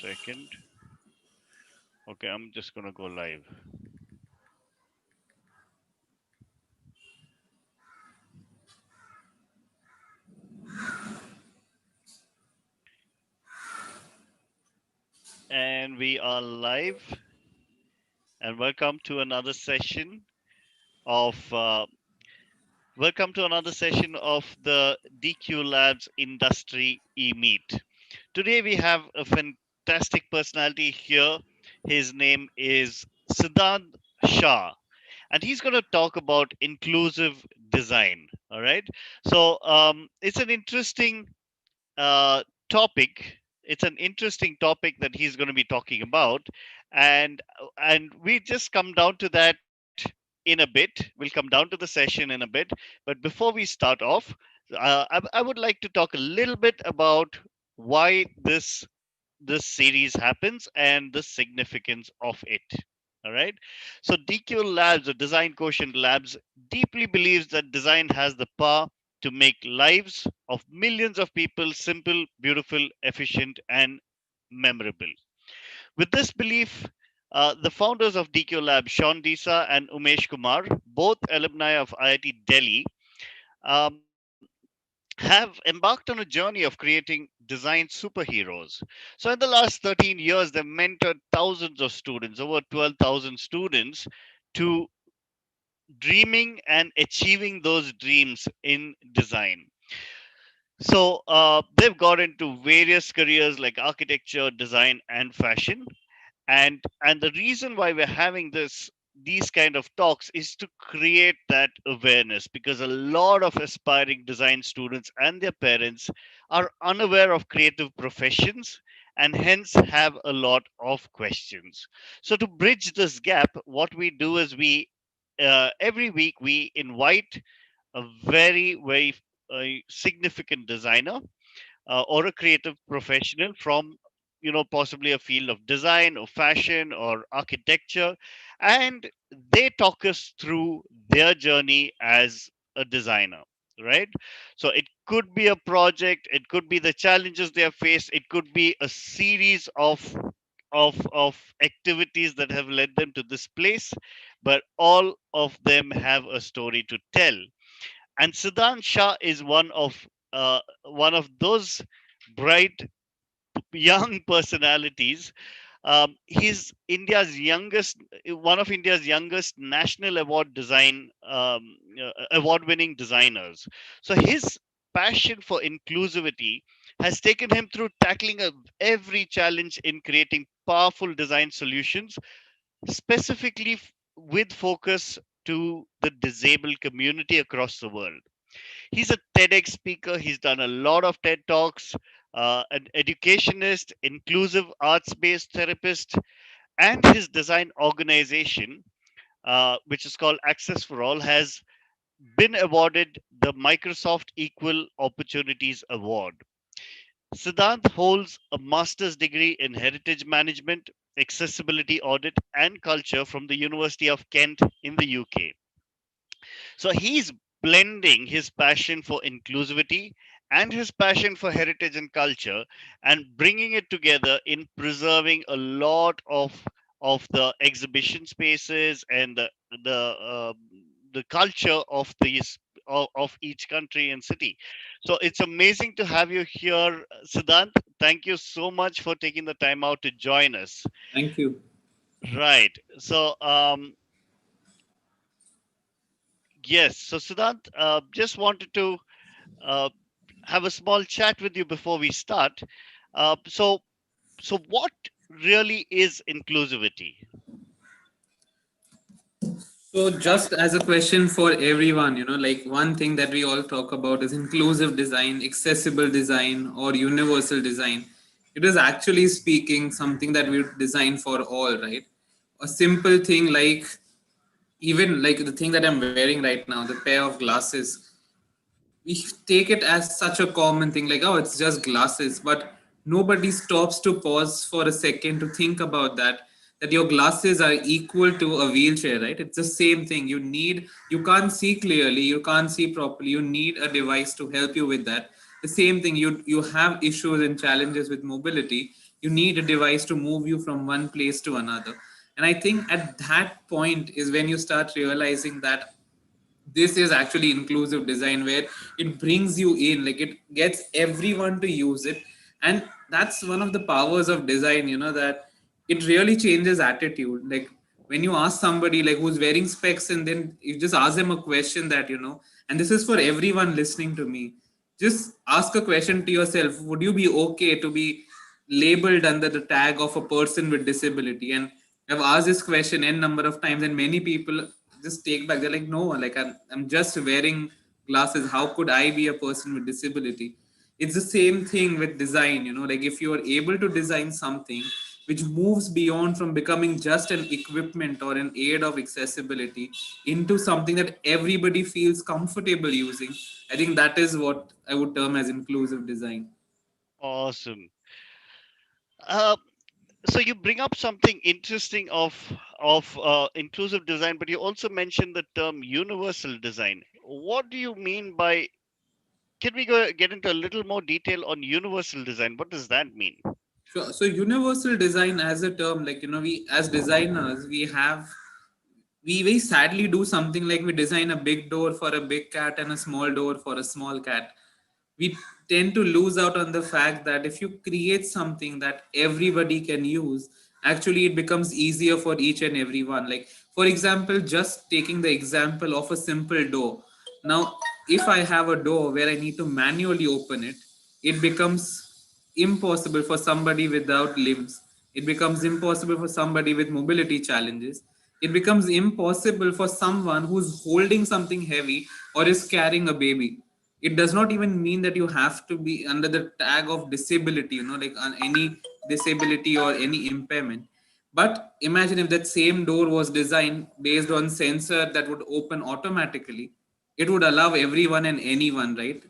second. Okay, I'm just gonna go live. And we are live. And of welcome to another session of the DQ Labs Industry E-Meet. Today we have a fantastic personality here. His name is Siddhant Shah, and he's going to talk about inclusive design. All right. So it's an interesting uh, topic. It's an interesting topic that he's going to be talking about, and we just come down to that in a bit. We'll come down to the session in a bit, but before we start off, I would like to talk a little bit about why this series happens and the significance of it. All right. So DQ Labs or Design Quotient Labs deeply believes that design has the power to make lives of millions of people simple, beautiful, efficient, and memorable. With this belief, the founders of DQ Lab, Sean Disa and Umesh Kumar, both alumni of IIT Delhi, um, have embarked on a journey of creating design superheroes. So, in the last 13 years, they've mentored thousands of students, over 12,000 students, to dreaming and achieving those dreams in design. So they've got into various careers like architecture, design, and fashion. And the reason why we're having these kind of talks is to create that awareness, because a lot of aspiring design students and their parents are unaware of creative professions and hence have a lot of questions. So to bridge this gap, what we do is we every week we invite a very significant designer or a creative professional from, possibly a field of design or fashion or architecture, and they talk us through their journey as a designer, right? So it could be a project, it could be the challenges they have faced, it could be a series of activities that have led them to this place, but all of them have a story to tell. And Siddhant Shah is one of those bright young personalities. He's one of India's youngest national award-winning designers. So his passion for inclusivity has taken him through tackling every challenge in creating powerful design solutions, specifically with focus to the disabled community across the world. He's a TEDx speaker. He's done a lot of TED Talks, an educationist, inclusive arts based therapist, and his design organization, which is called Access for All, has been awarded the Microsoft Equal Opportunities Award. Siddhant holds a master's degree in heritage management, accessibility audit, and culture from the University of Kent in the UK. So he's blending his passion for inclusivity and his passion for heritage and culture and bringing it together in preserving a lot of the exhibition spaces and the culture of of each country and city. So it's amazing to have you here, Siddhant. Thank you so much for taking the time out to join us. Thank you. Right. So yes. So Siddhant, just wanted to uh, have a small chat with you before we start. So what really is inclusivity? So, just as a question for everyone, like one thing that we all talk about is inclusive design, accessible design, or universal design. It is actually speaking something that we design for all, right? A simple thing like even like the thing that I'm wearing right now, the pair of glasses, we take it as such a common thing like, oh, it's just glasses, but nobody stops to pause for a second to think about that your glasses are equal to a wheelchair, right? It's the same thing. You can't see clearly, you can't see properly, you need a device to help you with that. The same thing, you have issues and challenges with mobility, You need a device to move you from one place to another. And I think at that point is when you start realizing that this is actually inclusive design, where it brings you in, like it gets everyone to use it. And that's one of the powers of design, that it really changes attitude. Like when you ask somebody like who's wearing specs, and then you just ask them a question that, and this is for everyone listening to me, just ask a question to yourself: would you be okay to be labeled under the tag of a person with disability? And I've asked this question n number of times, and many people just take back. They're like, no, like I'm just wearing glasses. How could I be a person with disability? It's the same thing with design, like if you are able to design something which moves beyond from becoming just an equipment or an aid of accessibility into something that everybody feels comfortable using, I think that is what I would term as inclusive design. Awesome. Uh, so you bring up something interesting of inclusive design, but you also mentioned the term universal design. What do you mean by? Can we get into a little more detail on universal design? What does that mean? Sure. So universal design as a term, like, we as designers, we very sadly do something like we design a big door for a big cat and a small door for a small cat. We tend to lose out on the fact that if you create something that everybody can use, actually it becomes easier for each and every one. Like, for example, just taking the example of a simple door. Now, if I have a door where I need to manually open it, it becomes impossible for somebody without limbs. It becomes impossible for somebody with mobility challenges. It becomes impossible for someone who's holding something heavy or is carrying a baby. It does not even mean that you have to be under the tag of disability, like on any disability or any impairment. But imagine if that same door was designed based on sensor that would open automatically. It would allow everyone and anyone, right?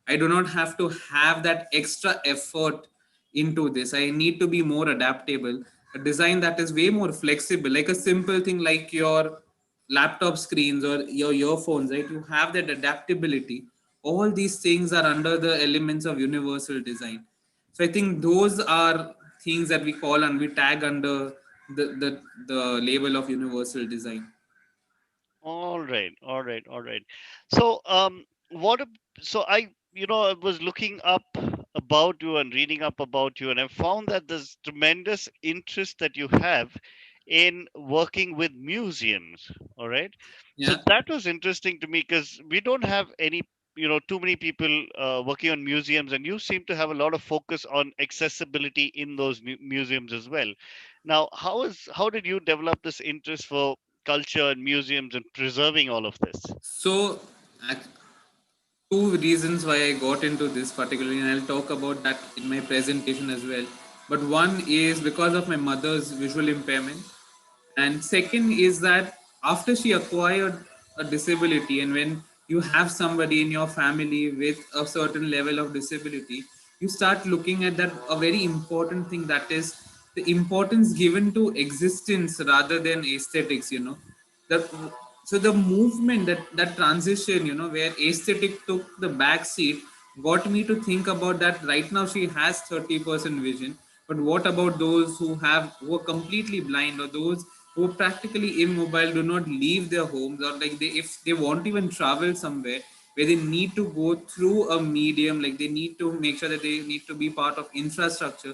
I do not have to have that extra effort into this. I need to be more adaptable. A design that is way more flexible, like a simple thing like your laptop screens or your earphones, right? You have that adaptability. All these things are under the elements of universal design. So I think those are things that we call and we tag under the label of universal design. All right, all right, all right. So, what? So I was looking up about you and reading up about you, and I found that there's tremendous interest that you have in working with museums. All right. So Yeah. that was interesting to me because we don't have too many people working on museums, and you seem to have a lot of focus on accessibility in those museums as well. Now, how did you develop this interest for culture and museums and preserving all of this? So, two reasons why I got into this particularly, and I'll talk about that in my presentation as well. But one is because of my mother's visual impairment, and second is that after she acquired a disability, and when you have somebody in your family with a certain level of disability, you start looking at that a very important thing, that is the importance given to existence rather than aesthetics. The so the movement, that transition, where aesthetic took the back seat, got me to think about that. Right now she has 30% vision, but what about those who are completely blind, or those who are practically immobile, do not leave their homes, or like they, if they want to even travel somewhere where they need to go through a medium, like they need to make sure that they need to be part of infrastructure,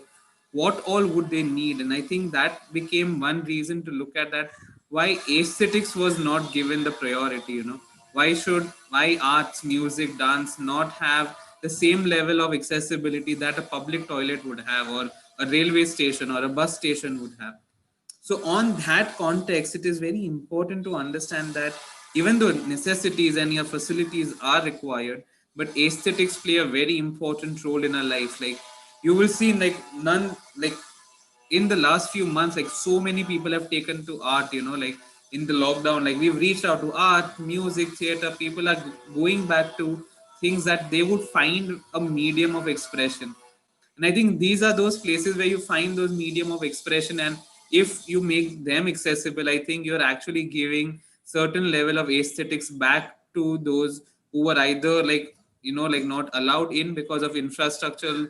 what all would they need? And I think that became one reason to look at that, why aesthetics was not given the priority. Why arts, music, dance not have the same level of accessibility that a public toilet would have, or a railway station or a bus station would have? So, on that context, it is very important to understand that even though necessities and your facilities are required, but aesthetics play a very important role in our life. Like, you will see, like, in the last few months, like, so many people have taken to art, like in the lockdown, like, we've reached out to art, music, theater. People are going back to things that they would find a medium of expression. And I think these are those places where you find those medium of expression, and if you make them accessible, I think you're actually giving certain level of aesthetics back to those who were either, like, like not allowed in because of infrastructural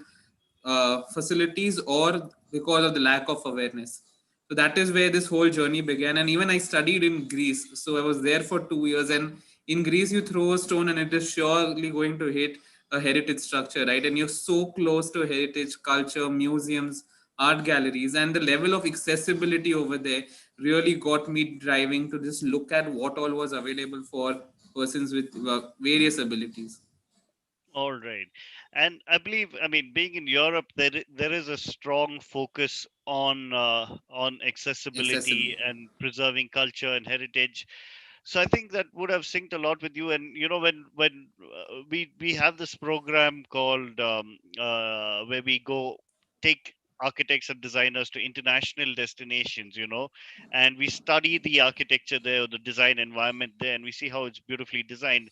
facilities, or because of the lack of awareness. So that is where this whole journey began. And even I studied in Greece. So I was there for 2 years. And in Greece, you throw a stone and it is surely going to hit a heritage structure, right? And you're so close to heritage, culture, museums, art galleries. And the level of accessibility over there really got me driving to just look at what all was available for persons with various abilities. All right. And I believe, I mean, being in Europe, there is a strong focus on accessibility Accessible. and preserving culture and heritage. So I think that would have synced a lot with you. And you know, when we have this program called where we go take architects and designers to international destinations, you know, and we study the architecture there, or the design environment there, and we see how it's beautifully designed.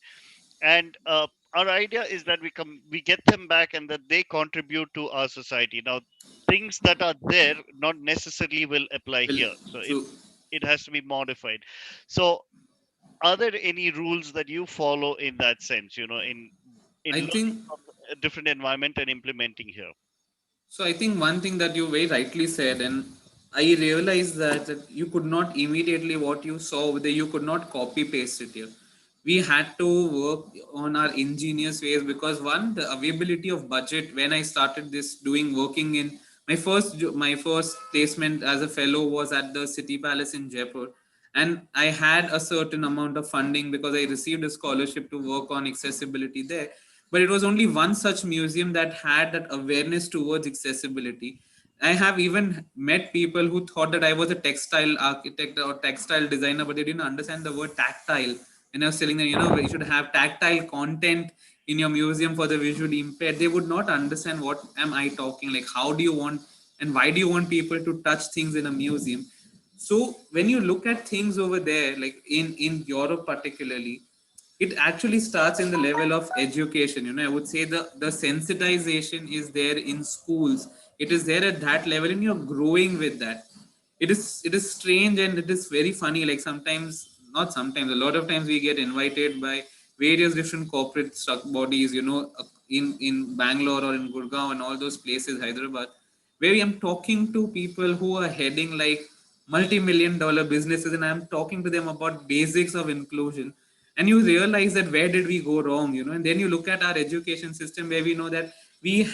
And our idea is that we get them back, and that they contribute to our society. Now, things that are there not necessarily will apply Well, here, so true. it has to be modified. So are there any rules that you follow in that sense, you know, in I learning think from a different environment and implementing here? So I think one thing that you very rightly said, and I realized that you could not immediately what you saw over there, you could not copy paste it here. We had to work on our ingenious ways because one, the availability of budget when I started this doing working in my first placement as a fellow was at the City Palace in Jaipur, and I had a certain amount of funding because I received a scholarship to work on accessibility there. But it was only one such museum that had that awareness towards accessibility. I have even met people who thought that I was a textile architect or textile designer, but they didn't understand the word tactile. And I was telling them, you should have tactile content in your museum for the visually impaired. They would not understand what am I talking, like how do you want and why do you want people to touch things in a museum. So when you look at things over there, like in Europe particularly, it actually starts in the level of education. I would say the sensitization is there in schools. It is there at that level, and you're growing with that. It is strange and it is very funny. Like sometimes, not sometimes, a lot of times we get invited by various different corporate bodies. In Bangalore or in Gurgaon and all those places, Hyderabad, where I'm talking to people who are heading like multi-million dollar businesses, and I'm talking to them about basics of inclusion. And you realize that where did we go wrong, and then you look at our education system where we know that we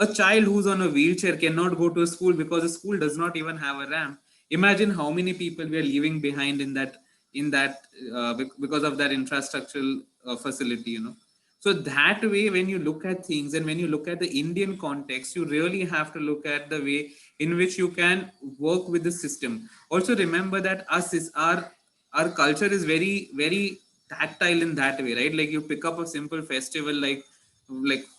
a child who's on a wheelchair cannot go to a school because the school does not even have a ramp. Imagine how many people we are leaving behind in that because of that infrastructural facility. So that way, when you look at things and when you look at the Indian context, you really have to look at the way in which you can work with the system. Also, remember that our culture is very very tactile in that way, right? Like you pick up a simple festival like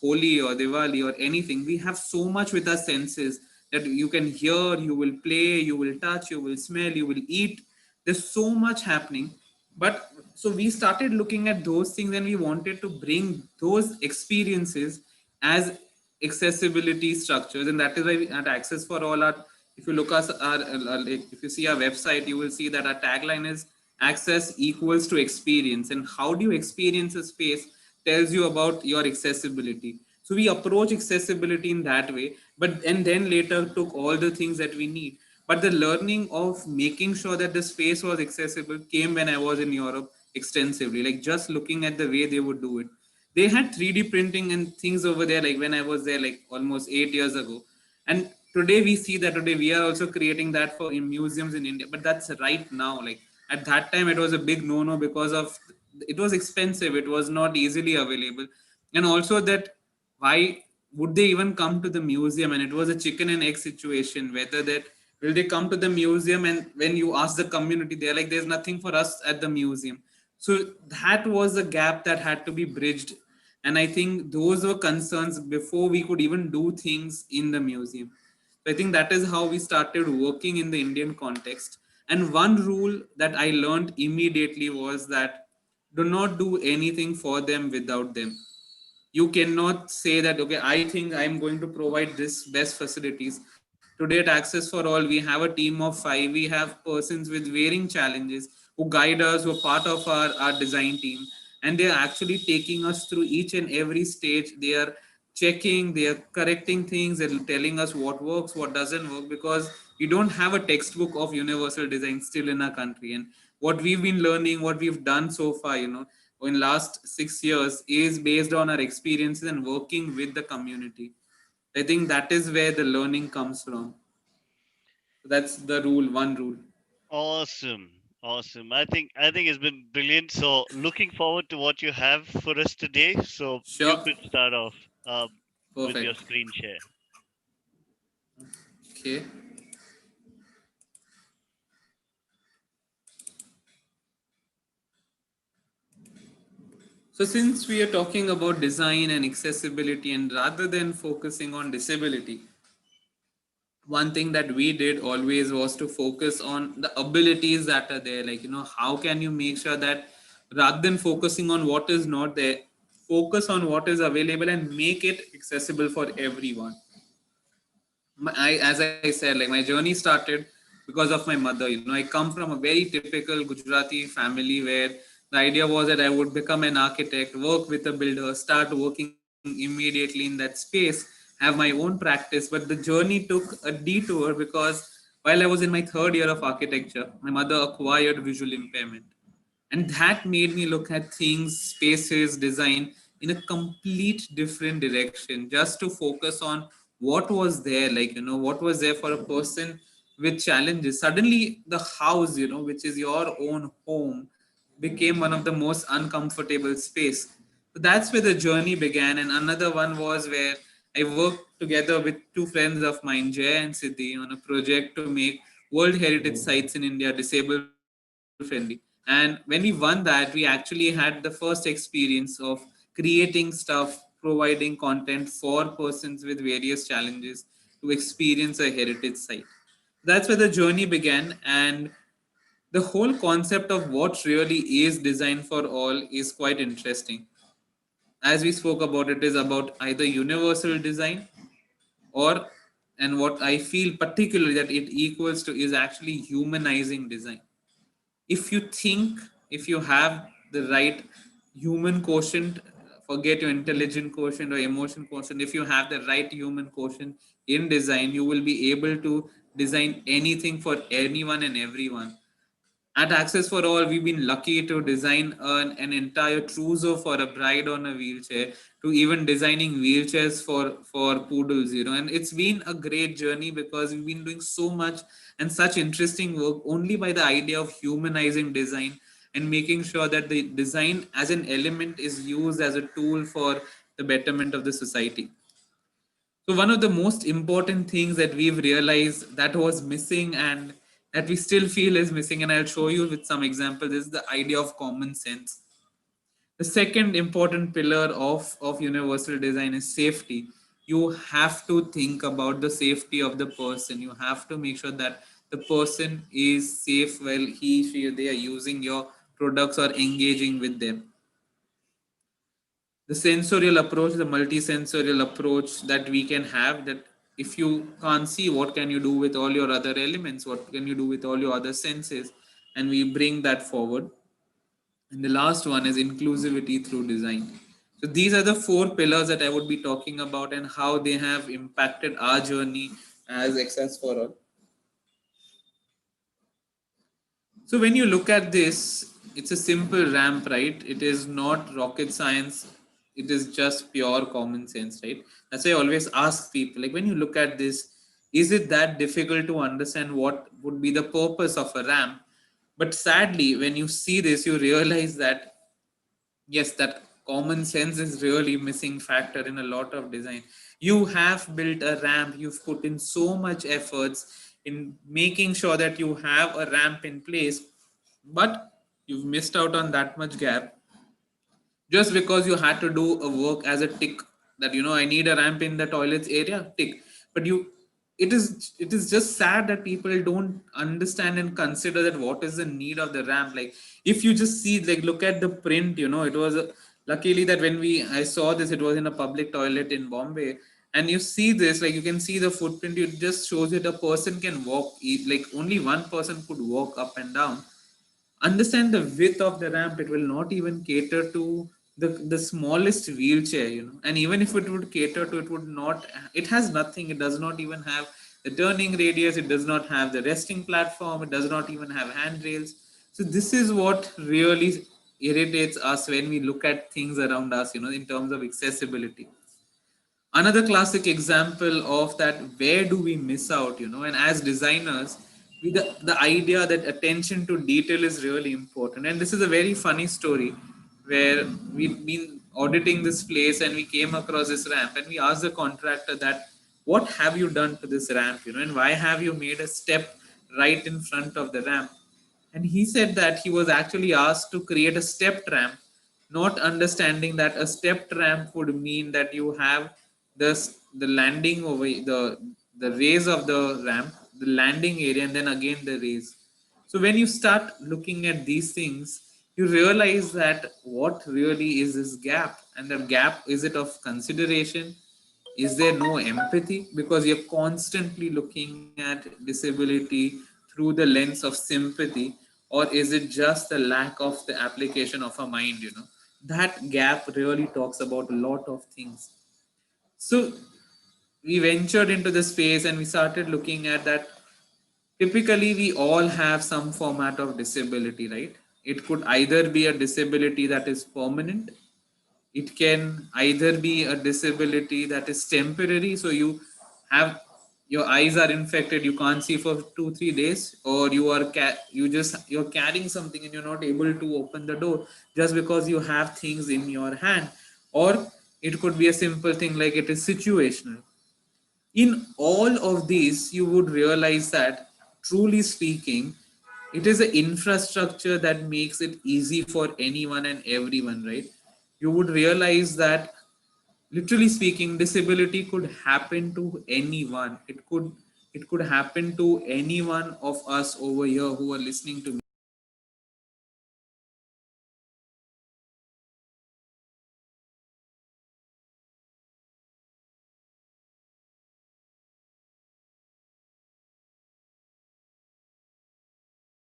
Holi or Diwali or anything. We have so much with our senses that you can hear, you will play, you will touch, you will smell, you will eat. There's so much happening. But so we started looking at those things and we wanted to bring those experiences as accessibility structures. And that is why we had access for all our, if you look at like, if you see our website, you will see that our tagline is access equals to experience. And how do you experience a space tells you about your accessibility. So we approach accessibility in that way, but and then later took all the things that we need. But the learning of making sure that the space was accessible came when I was in Europe extensively, like just looking at the way they would do it. They had 3D printing and things over there, like when I was there, like almost 8 years ago. And today we see that today we are also creating that for in museums in India. But that's right now. Like at that time, it was a big no-no because of it was expensive. It was not easily available, and also that why would they even come to the museum? And it was a chicken and egg situation. Whether that will they come to the museum, and when you ask the community, they're like, "There's nothing for us at the museum." So that was a gap that had to be bridged, and I think those were concerns before we could even do things in the museum. So I think that is how we started working in the Indian context. And one rule that I learned immediately was that do not do anything for them without them. You cannot say that, okay, I think I'm going to provide this best facilities. Today at Access for All, we have a team of 5. We have persons with varying challenges who guide us, who are part of our design team. And they're actually taking us through each and every stage. They are checking, they are correcting things, they're telling us what works, what doesn't work, because we don't have a textbook of universal design still in our country. And what we've been learning, what we've done so far, in last 6 years, is based on our experiences and working with the community. I think that is where the learning comes from. So that's the rule, one rule. Awesome. Awesome. I think it's been brilliant. So looking forward to what you have for us today. So you Sure. could start off with your Perfect. screen share. Okay. So, since we are talking about design and accessibility, and rather than focusing on disability, one thing that we did always was to focus on the abilities that are there. Like, how can you make sure that rather than focusing on what is not there, focus on what is available and make it accessible for everyone. As I said, like my journey started because of my mother. I come from a very typical Gujarati family where the idea was that I would become an architect, work with a builder, start working immediately in that space, have my own practice. But the journey took a detour because while I was in my third year of architecture, my mother acquired visual impairment, and that made me look at things, spaces, design in a complete different direction, just to focus on what was there, like, what was there for a person with challenges. Suddenly the house, which is your own home, became one of the most uncomfortable space. So that's where the journey began. And another one was where I worked together with two friends of mine, Jay and Siddhi, on a project to make World Heritage sites in India disabled friendly. And when we won that, we actually had the first experience of creating stuff, providing content for persons with various challenges to experience a heritage site. That's where the journey began. And the whole concept of what really is design for all is quite interesting. As we spoke about, it is about either universal design or, and what I feel particularly that it equals to, is actually humanizing design. If you think, if you have the right human quotient, forget your intelligent quotient or emotion quotient, if you have the right human quotient in design, you will be able to design anything for anyone and everyone. At Access for All, we've been lucky to design an entire trousseau for a bride on a wheelchair, to even designing wheelchairs for poodles, And it's been a great journey because we've been doing so much and such interesting work only by the idea of humanizing design and making sure that the design as an element is used as a tool for the betterment of the society. So one of the most important things that we've realized that was missing and that we still feel is missing, and I'll show you with some examples, is the idea of common sense. The second important pillar of universal design is safety. You have to think about the safety of the person. You have to make sure that the person is safe while they are using your products or engaging with them. The sensorial approach, the multi-sensorial approach that we can have, that if you can't see, what can you do with all your other elements, what can you do with all your other senses, and we bring that forward. And the last one is inclusivity through design. So these are the four pillars that I would be talking about and how they have impacted our journey as Access for All. So when you look at this, it's a simple ramp, right? It is not rocket science. It is just pure common sense, right? That's why I always ask people, like, when you look at this, is it that difficult to understand what would be the purpose of a ramp? But sadly, when you see this, you realize that yes, that common sense is really missing factor in a lot of design. You have built a ramp, you've put in so much efforts in making sure that you have a ramp in place, but you've missed out on that much gap just because you had to do a work as a tick, that I need a ramp in the toilets area, tick. But it is just sad that people don't understand and consider that what is the need of the ramp. Like, if you just see, like, look at the print, it was luckily that when we I saw this, it was in a public toilet in Bombay. And you see this, like, you can see the footprint. It just shows that a person can walk, like only one person could walk up and down. Understand the width of the ramp. It will not even cater to the smallest wheelchair, and even if it would cater to, it would not, it has nothing, it does not even have the turning radius, it does not have the resting platform, it does not even have handrails. So this is what really irritates us when we look at things around us, in terms of accessibility. Another classic example of that, where do we miss out, and as designers, the idea that attention to detail is really important. And this is a very funny story where we've been auditing this place and we came across this ramp and we asked the contractor that, what have you done to this ramp, and why have you made a step right in front of the ramp? And he said that he was actually asked to create a stepped ramp, not understanding that a stepped ramp would mean that you have the landing over the raise of the ramp, the landing area, and then again the raise. So when you start looking at these things, you realize that what really is this gap, and the gap, is it of consideration? Is there no empathy because you're constantly looking at disability through the lens of sympathy, or is it just the lack of the application of a mind? That gap really talks about a lot of things. So we ventured into the space and we started looking at that. Typically we all have some format of disability, right? It could either be a disability that is permanent, it can either be a disability that is temporary, so you have, your eyes are infected, you can't see for 2 3 days, or you're carrying something and you're not able to open the door just because you have things in your hand. Or it could be a simple thing like it is situational. In all of these, you would realize that, truly speaking, it is an infrastructure that makes it easy for anyone and everyone, right? You would realize that, literally speaking, disability could happen to anyone. It could happen to any one of us over here who are listening to me.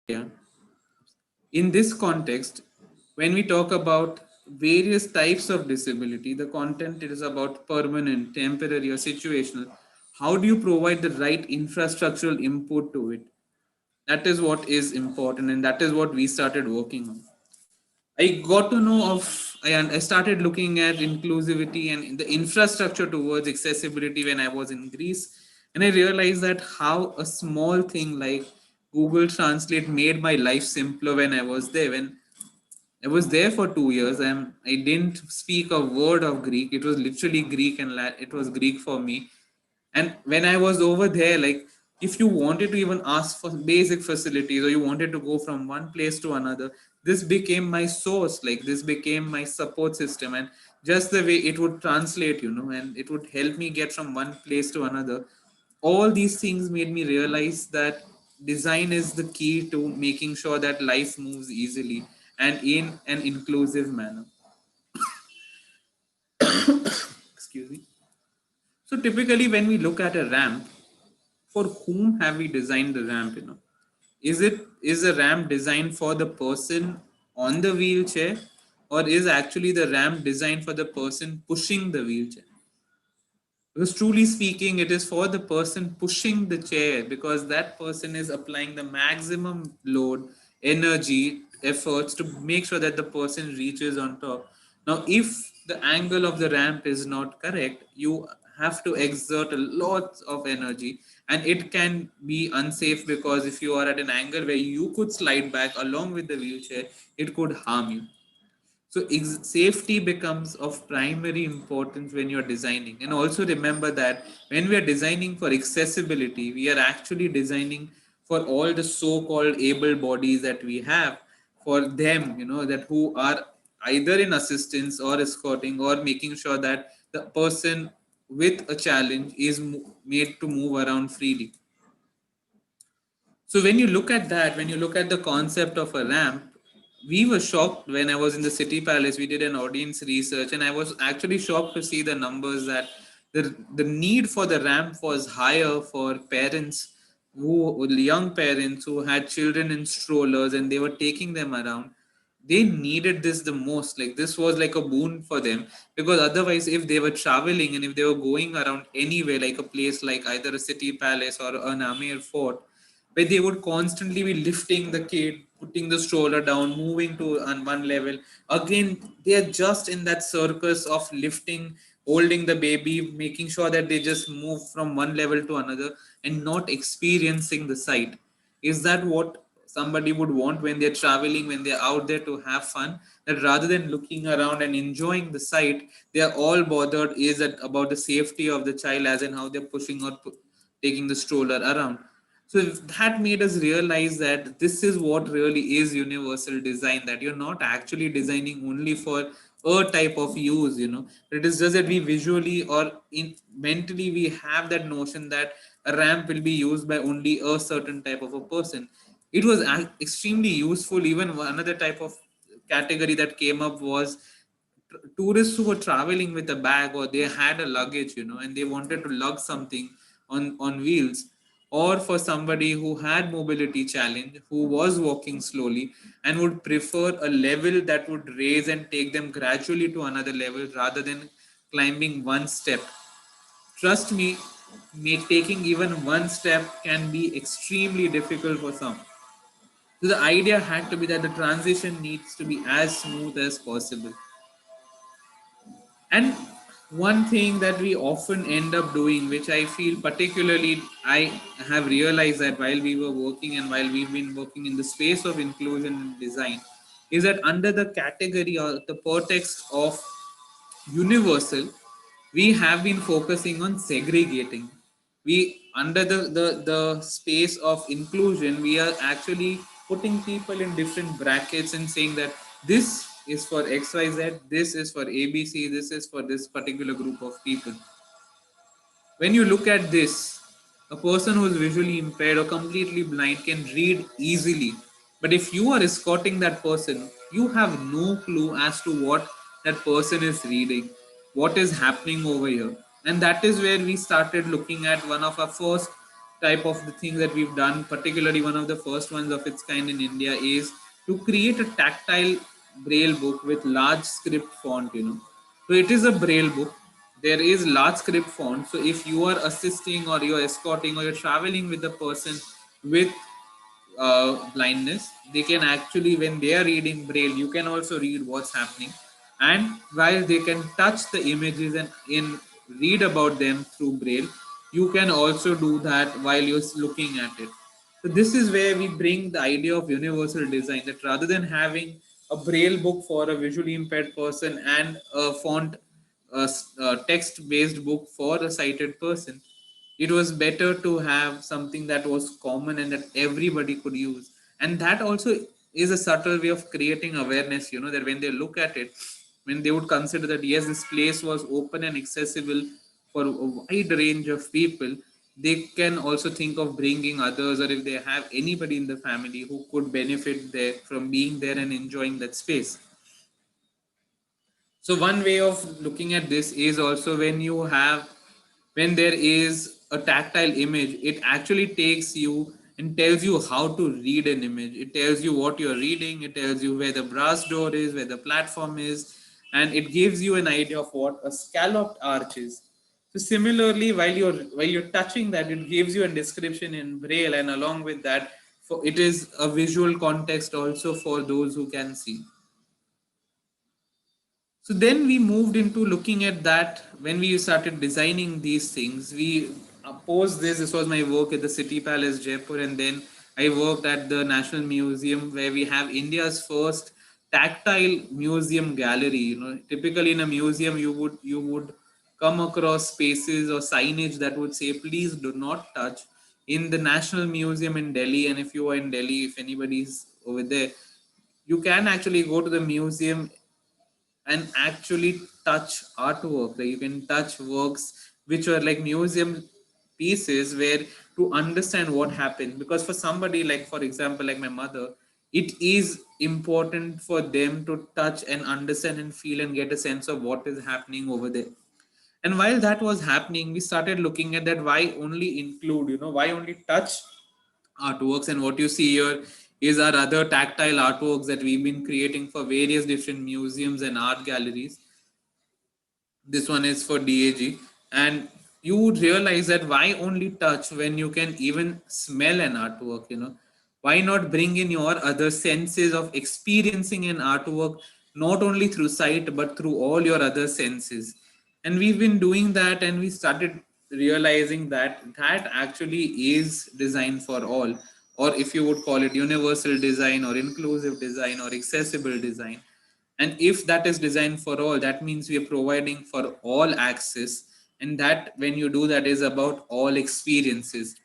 Yeah. In this context, when we talk about various types of disability, the content is about permanent, temporary, or situational. How do you provide the right infrastructural input to it? That is what is important, and that is what we started working on. I got to know of, and I started looking at inclusivity and the infrastructure towards accessibility when I was in Greece. And I realized that how a small thing like Google Translate made my life simpler when I was there. When I was there for 2 years and I didn't speak a word of Greek. It was literally Greek and it was Greek for me. And when I was over there, like, if you wanted to even ask for basic facilities or you wanted to go from one place to another, this became my source. Like, this became my support system. And just the way it would translate, and it would help me get from one place to another. All these things made me realize that design is the key to making sure that life moves easily and in an inclusive manner. Excuse me. So typically when we look at a ramp, for whom have we designed the ramp? Is the ramp designed for the person on the wheelchair, or is actually the ramp designed for the person pushing the wheelchair? Because truly speaking, it is for the person pushing the chair, because that person is applying the maximum load, energy, efforts to make sure that the person reaches on top. Now, if the angle of the ramp is not correct, you have to exert a lot of energy, and it can be unsafe because if you are at an angle where you could slide back along with the wheelchair, it could harm you. So safety becomes of primary importance when you're designing. And also remember that when we are designing for accessibility, we are actually designing for all the so-called able bodies that we have, for them, that who are either in assistance or escorting or making sure that the person with a challenge is made to move around freely. So when you look at that, when you look at the concept of a ramp, we were shocked when I was in the City Palace. We did an audience research, and I was actually shocked to see the numbers that the need for the ramp was higher for parents young parents who had children in strollers and they were taking them around. they needed this the most. Like this was like a boon for them, because otherwise if they were traveling and if they were going around anywhere, like a place like either a city palace or an Amir fort, where they would constantly be lifting the kid, putting the stroller down, moving to on one level again, they are just in that circus of lifting, holding the baby, making sure that they just move from one level to another and not experiencing the sight. Is that what somebody would want when they're traveling, when they're out there to have fun? That rather than looking around and enjoying the sight, they are all bothered is that about the safety of the child, as in how they're pushing or taking the stroller around. So that made us realize that this is what really is universal design, that you're not actually designing only for a type of use, it is just that we visually or in mentally we have that notion that a ramp will be used by only a certain type of a person. It was extremely useful. Even another type of category that came up was tourists who were traveling with a bag, or they had a luggage, and they wanted to lug something on wheels, or for somebody who had mobility challenge, who was walking slowly and would prefer a level that would raise and take them gradually to another level rather than climbing one step. Trust me, taking even one step can be extremely difficult for some. So the idea had to be that the transition needs to be as smooth as possible. And one thing that we often end up doing, which I feel particularly, I have realized that while we were working and while we've been working in the space of inclusion and design, is that under the category or the pretext of universal, we have been focusing on segregating. We under the space of inclusion, we are actually putting people in different brackets and saying that this is for XYZ, this is for ABC, this is for this particular group of people. When you look at this, a person who is visually impaired or completely blind can read easily. But if you are escorting that person, you have no clue as to what that person is reading, what is happening over here. And that is where we started looking at one of our first type of the things that we've done, particularly one of the first ones of its kind in India, is to create a tactile braille book with large script font, So it is a braille book, there is large script font. So if you are assisting or you're escorting or you're traveling with a person with blindness, they can actually, when they are reading braille, you can also read what's happening. And while they can touch the images and in read about them through braille, you can also do that while you're looking at it. So this is where we bring the idea of universal design, that rather than having a braille book for a visually impaired person and a font a text based book for a sighted person, it was better to have something that was common and that everybody could use. And that also is a subtle way of creating awareness, that when they look at it, when they would consider that yes, this place was open and accessible for a wide range of people, they can also think of bringing others, or if they have anybody in the family who could benefit there from being there and enjoying that space. So one way of looking at this is also when there is a tactile image, it actually takes you and tells you how to read an image. It tells you what you're reading, it tells you where the brass door is, where the platform is, and it gives you an idea of what a scalloped arch is. So similarly, while you're touching that, it gives you a description in braille, and along with that, it is a visual context also for those who can see. So then we moved into looking at that. When we started designing these things, we post this was my work at the City Palace Jaipur, and then I worked at the National Museum, where we have India's first tactile museum gallery. Typically in a museum you would come across spaces or signage that would say please do not touch. In the National Museum in Delhi, and if you are in Delhi, if anybody's over there, you can actually go to the museum and actually touch artwork. Like you can touch works which are like museum pieces, where to understand what happened, because for somebody like, for example, like my mother, it is important for them to touch and understand and feel and get a sense of what is happening over there. And while that was happening, we started looking at that, why only include, why only touch artworks. And what you see here is our other tactile artworks that we've been creating for various different museums and art galleries. This one is for DAG. And you would realize that why only touch when you can even smell an artwork, you know? Why not bring in your other senses of experiencing an artwork, not only through sight, but through all your other senses? And we've been doing that, and we started realizing that that actually is design for all, or if you would call it universal design or inclusive design or accessible design. And if that is designed for all, that means we are providing for all access. And that, when you do that, is about all experiences.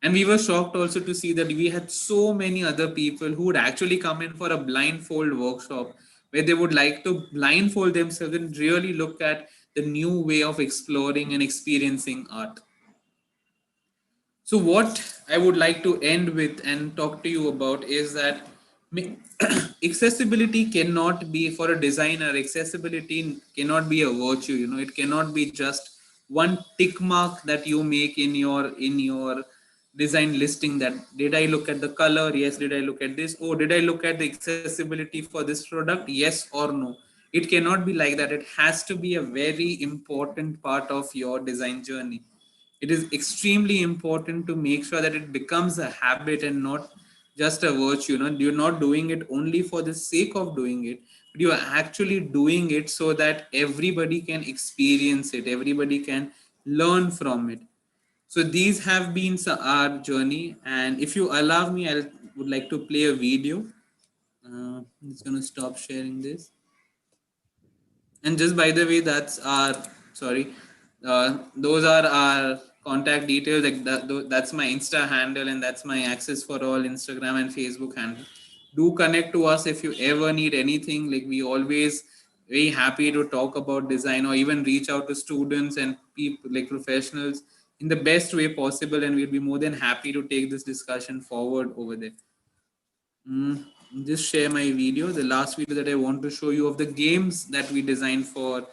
And we were shocked also to see that we had so many other people who would actually come in for a blindfold workshop, where they would like to blindfold themselves and really look at the new way of exploring and experiencing art. So, what I would like to end with and talk to you about is that accessibility cannot be, for a designer, accessibility cannot be a virtue. You know, it cannot be just one tick mark that you make in your design listing. That did I look at the color? Yes. Did I look at this? Oh, did I look at the accessibility for this product? Yes or no? It cannot be like that. It has to be a very important part of your design journey. It is extremely important to make sure that it becomes a habit and not just a virtue. You know, you're not doing it only for the sake of doing it, but you are actually doing it so that everybody can experience it, everybody can learn from it. So these have been our journey, and if you allow me, I would like to play a video. I'm just going to stop sharing this. And just by the way, that's our, sorry, those are our contact details. Like that's my Insta handle, and that's my Access for All Instagram and Facebook handle. Do connect to us if you ever need anything. Like, we always very happy to talk about design, or even reach out to students and people, like professionals, in the best way possible, and we'll be more than happy to take this discussion forward over there. Just share my video, the last video that I want to show you of the games that we designed for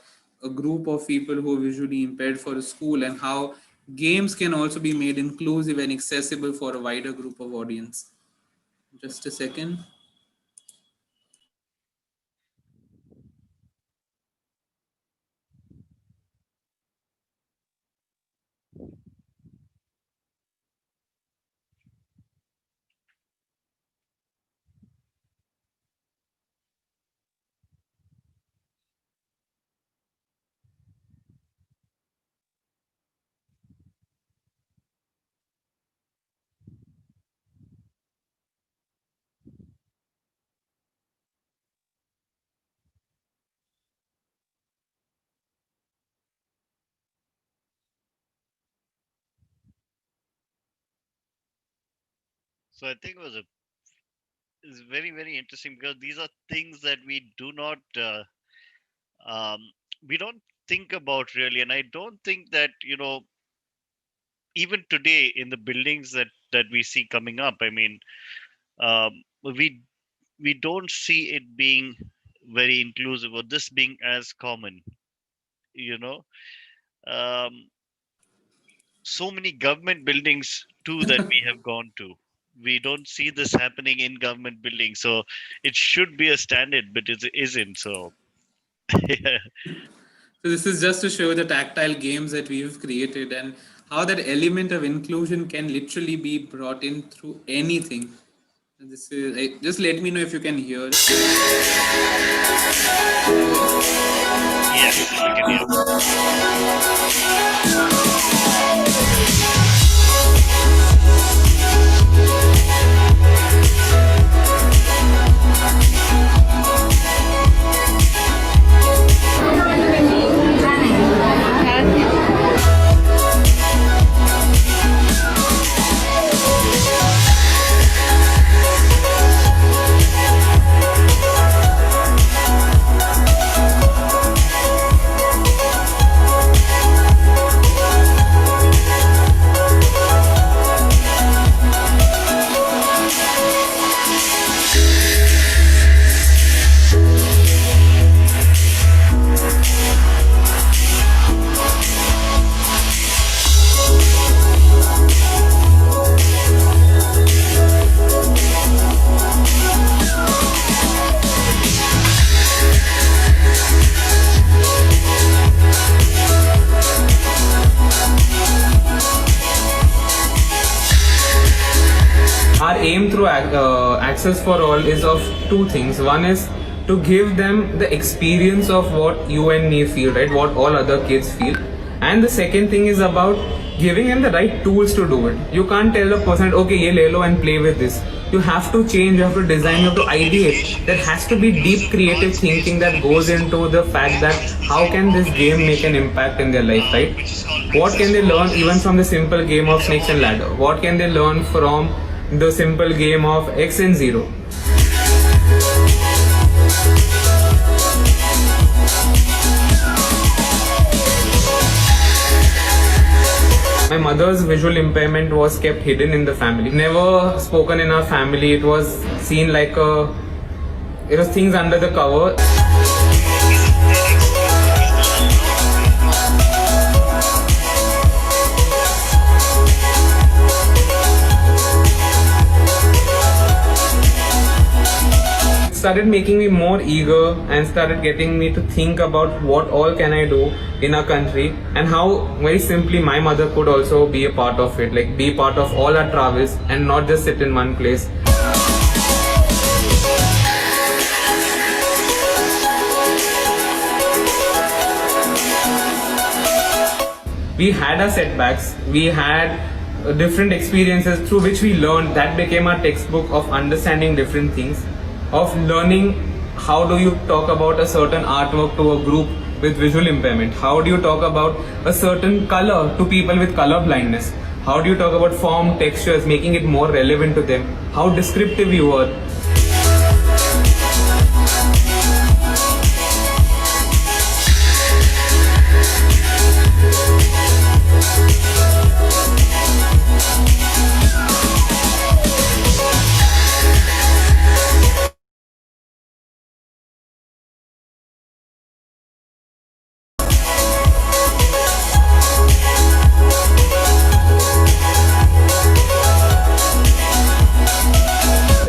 a group of people who are visually impaired for a school, and how games can also be made inclusive and accessible for a wider group of audience. Just a second. So I think it's very very interesting, because these are things that um, we don't think about really, and I don't think that, even today in the buildings that we see coming up, I mean, we don't see it being very inclusive, or this being as common, you know. um, so many government buildings too that we have gone to, we don't see this happening in government buildings, so it should be a standard, but it isn't. So yeah. So this is just to show the tactile games that we've created, and how that element of inclusion can literally be brought in through anything. This is, just let me know if you can hear it. Yes, I can hear. Our aim through Access for All is of two things. One is to give them the experience of what you and me feel, right? What all other kids feel. And the second thing is about giving them the right tools to do it. You can't tell a person, okay, ye le lo and play with this. You have to change, you have to design, you have to ideate. There has to be deep creative thinking that goes into the fact that how can this game make an impact in their life, right? What can they learn even from the simple game of snakes and ladder? What can they learn from the simple game of X and Zero? My mother's visual impairment was kept hidden in the family. Never spoken in our family. It was seen like it was things under the cover. Started making me more eager and started getting me to think about what all can I do in our country and how very simply my mother could also be a part of it, like be part of all our travels and not just sit in one place. We had our setbacks, we had different experiences through which we learned. That became our textbook of understanding different things, of learning how do you talk about a certain artwork to a group with visual impairment, how do you talk about a certain color to people with color blindness, how do you talk about form, textures, making it more relevant to them, how descriptive you are.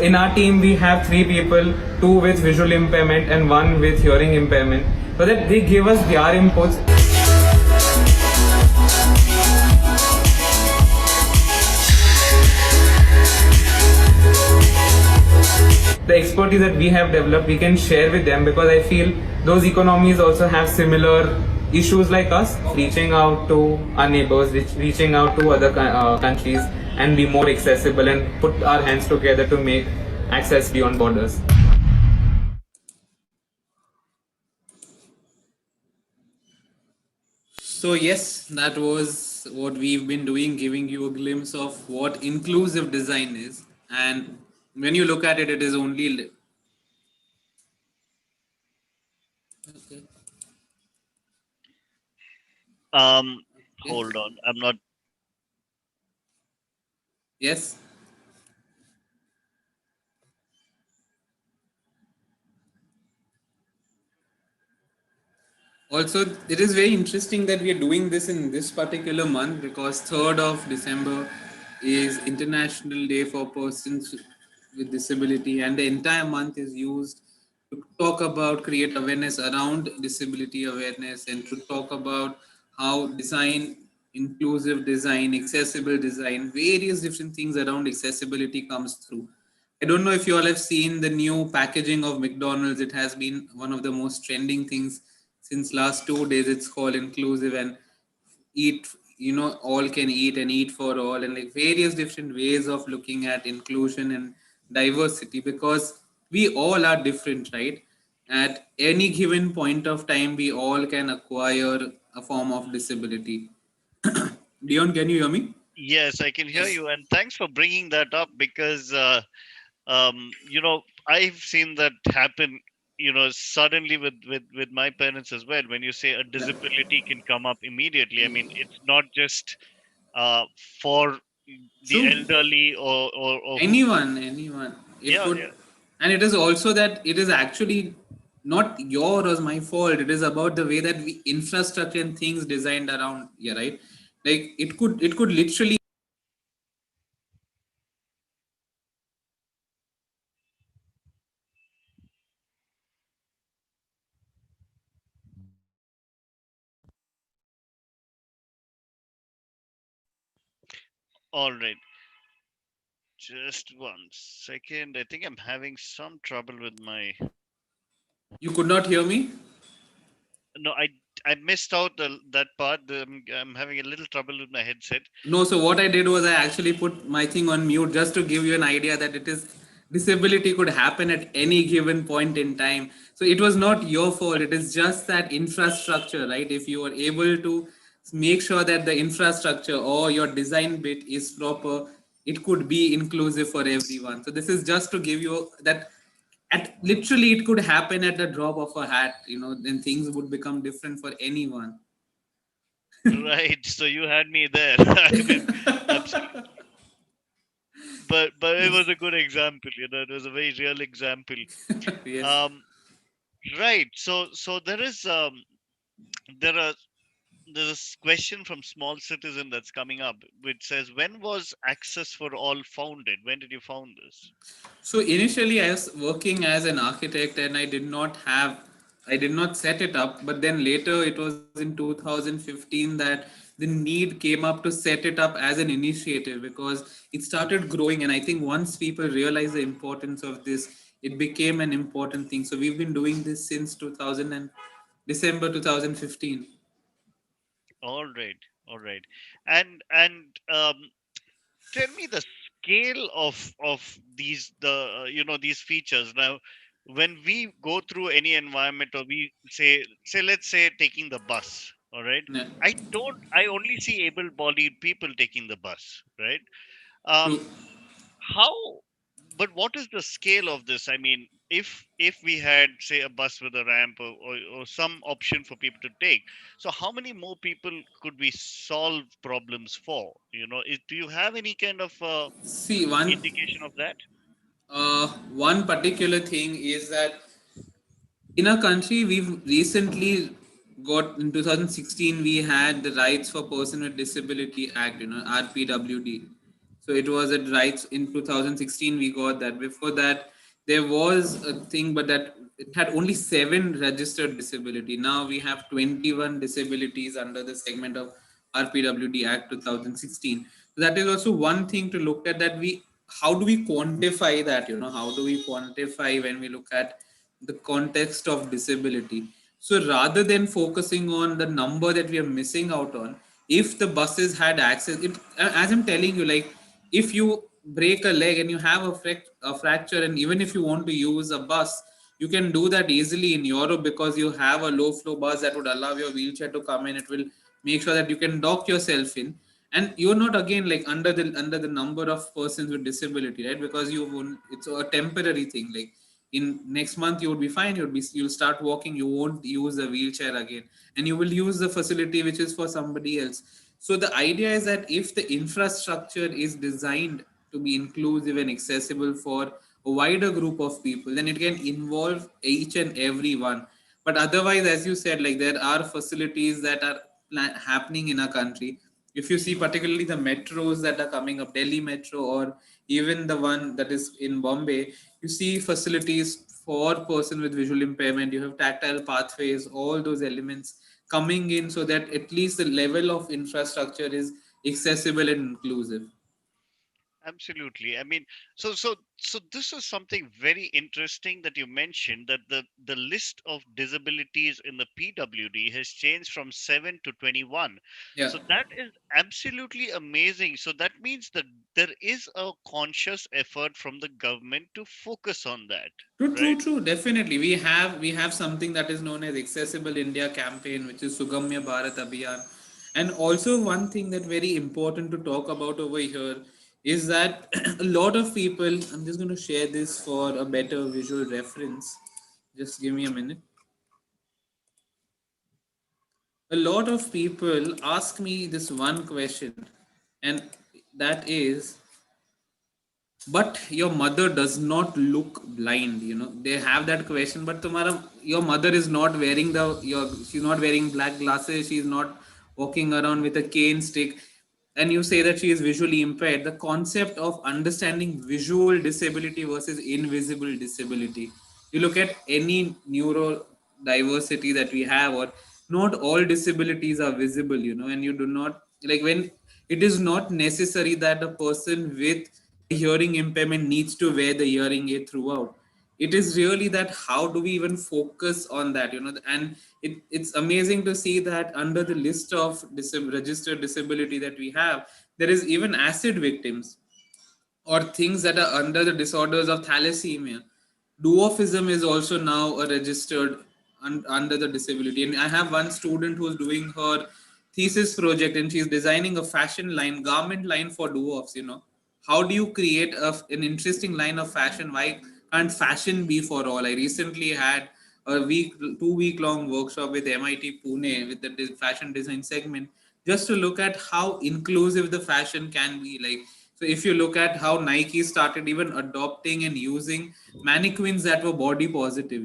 In our team, we have 3 people, 2 with visual impairment and 1 with hearing impairment, so that they give us their inputs. The expertise that we have developed, we can share with them, because I feel those economies also have similar issues like us, reaching out to our neighbors, reaching out to other countries and be more accessible and put our hands together to make access beyond borders. So yes, that was what we've been doing, giving you a glimpse of what inclusive design is. And when you look at it, it is only okay. Um, Okay. Hold on. I'm not. Yes. Also, it is very interesting that we are doing this in this particular month, because 3rd of December is International Day for Persons with Disability, and the entire month is used to talk about, create awareness around disability awareness, and to talk about how design, inclusive design, accessible design, various different things around accessibility comes through. I don't know if you all have seen the new packaging of McDonald's. It has been one of the most trending things since last 2 days. It's called inclusive and eat, all can eat and eat for all, and like various different ways of looking at inclusion and diversity, because we all are different, right? At any given point of time, we all can acquire a form of disability. Dion, can you hear me? Yes, I can hear Yes. you, and thanks for bringing that up because I've seen that happen. Suddenly with my parents as well. When you say a Yeah. disability can come up immediately, I mean it's not just uh, for the True. elderly or who. Anyone, it Yeah, could. yeah. And it is also that it is actually not your or my fault. It is about the way that we infrastructure and things designed around. Yeah, right. Like it could literally. All right. Just one second. I think I'm having some trouble with my. You could not hear me? No, I missed out that part. I'm having a little trouble with my headset. No, so what I did was I actually put my thing on mute just to give you an idea that it is disability could happen at any given point in time. So it was not your fault. It is just that infrastructure, right? If you are able to make sure that the infrastructure or your design bit is proper, it could be inclusive for everyone. So this is just to give you that at literally it could happen at the drop of a hat, then things would become different for anyone. Right. So you had me there. I mean, absolutely. But it was Yes. a good example. It was a very real example. Yes. Um, right. So there are there's this question from small citizen that's coming up, which says, when was access for all founded? When did you found this? So initially, I was working as an architect, and I did not set it up. But then later, it was in 2015 that the need came up to set it up as an initiative because it started growing. And I think once people realized the importance of this, it became an important thing. So we've been doing this since 2000 and December 2015. All right, all right, and tell me the scale of these features now. When we go through any environment, or we say let's say taking the bus, all right. Yeah, I only see able-bodied people taking the bus, right? true. um how, but what is the scale of this? I mean, if we had, say, a bus with a ramp, or some option for people to take, so how many more people could we solve problems for? Do you have any kind of See, one indication of that? one particular thing is that in our country we've recently got in 2016 we had the rights for person with disability act, rpwd. So it was a rights in 2016 we got that. Before that there was a thing, but that it had only 7 registered disability. Now we have 21 disabilities under the segment of rpwd act 2016. So that is also one thing to look at, that we how do we quantify that, how do we quantify when we look at the context of disability. So rather than focusing on the number that we are missing out on, if the buses had access, as I'm telling you, like if you break a leg and you have a fracture, and even if you want to use a bus, you can do that easily in Europe because you have a low flow bus that would allow your wheelchair to come in. It will make sure that you can dock yourself in, and you're not again like under the number of persons with disability, right? Because you won't, it's a temporary thing. Like in next month you would be fine, you'll start walking, you won't use the wheelchair again, and you will use the facility which is for somebody else. So the idea is that if the infrastructure is designed to be inclusive and accessible for a wider group of people, then it can involve each and every one. But otherwise, as you said, like there are facilities that are happening in a country. If you see particularly the metros that are coming up, Delhi metro or even the one that is in Bombay, you see facilities for person with visual impairment, you have tactile pathways, all those elements coming in so that at least the level of infrastructure is accessible and inclusive. Absolutely. I mean, so this is something very interesting that you mentioned, that the list of disabilities in the PWD has changed from 7 to 21. Yeah. So that is absolutely amazing. So that means that there is a conscious effort from the government to focus on that, True, true, right? true. Definitely, we have something that is known as Accessible India campaign, which is Sugamya Bharat Abhiyan, and also one thing that very important to talk about over here is that a lot of people. I'm just going to share this for a better visual reference. Just give me a minute. A lot of people ask me this one question, and that is, but your mother does not look blind. They have that question, but your mother is not wearing she's not wearing black glasses, she's not walking around with a cane stick, and you say that she is visually impaired. The concept of understanding visual disability versus invisible disability, you look at any neurodiversity that we have, or not all disabilities are visible, and you do not like when it is not necessary that a person with hearing impairment needs to wear the hearing aid throughout. It is really that how do we even focus on that, and it's amazing to see that under the list of registered disability that we have, there is even acid victims or things that are under the disorders of thalassemia. Dwarfism is also now a registered under the disability. And I have one student who's doing her thesis project and she's designing a fashion line, garment line for dwarfs. How do you create an interesting line of fashion? Why can't fashion be for all? I recently had a 2 week long workshop with MIT Pune with the fashion design segment, just to look at how inclusive the fashion can be. Like, so if you look at how Nike started even adopting and using mannequins that were body positive,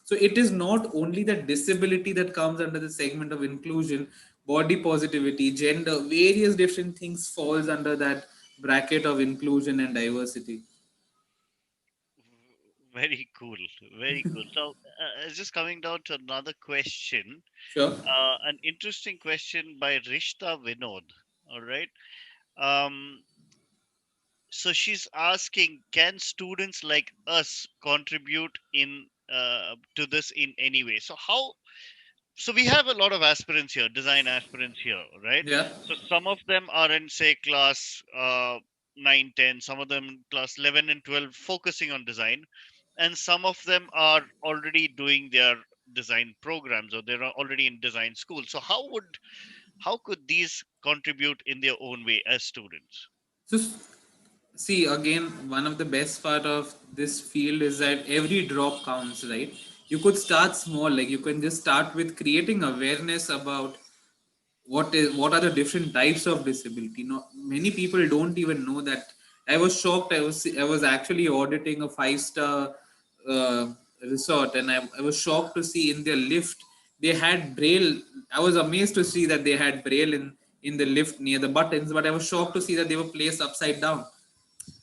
so it is not only the disability that comes under the segment of inclusion, body positivity, gender, various different things falls under that bracket of inclusion and diversity. Very cool. Very cool. So, just coming down to another question, Sure. an interesting question by Rishta Vinod. All right. Um, so she's asking, can students like us contribute in to this in any way? So how? So we have a lot of aspirants here, design aspirants here, right? Yeah. So some of them are in say class 9, 10, some of them class 11 and 12 focusing on design, and some of them are already doing their design programs or they're already in design school. So how could these contribute in their own way as students? So see, again, one of the best part of this field is that every drop counts, right? You could start small, like you can just start with creating awareness about what are the different types of disability. Many people don't even know that. I was shocked. I was actually auditing a 5-star uh, resort, and I was shocked to see in their lift they had Braille. I was amazed to see that they had Braille in the lift near the buttons, but I was shocked to see that they were placed upside down.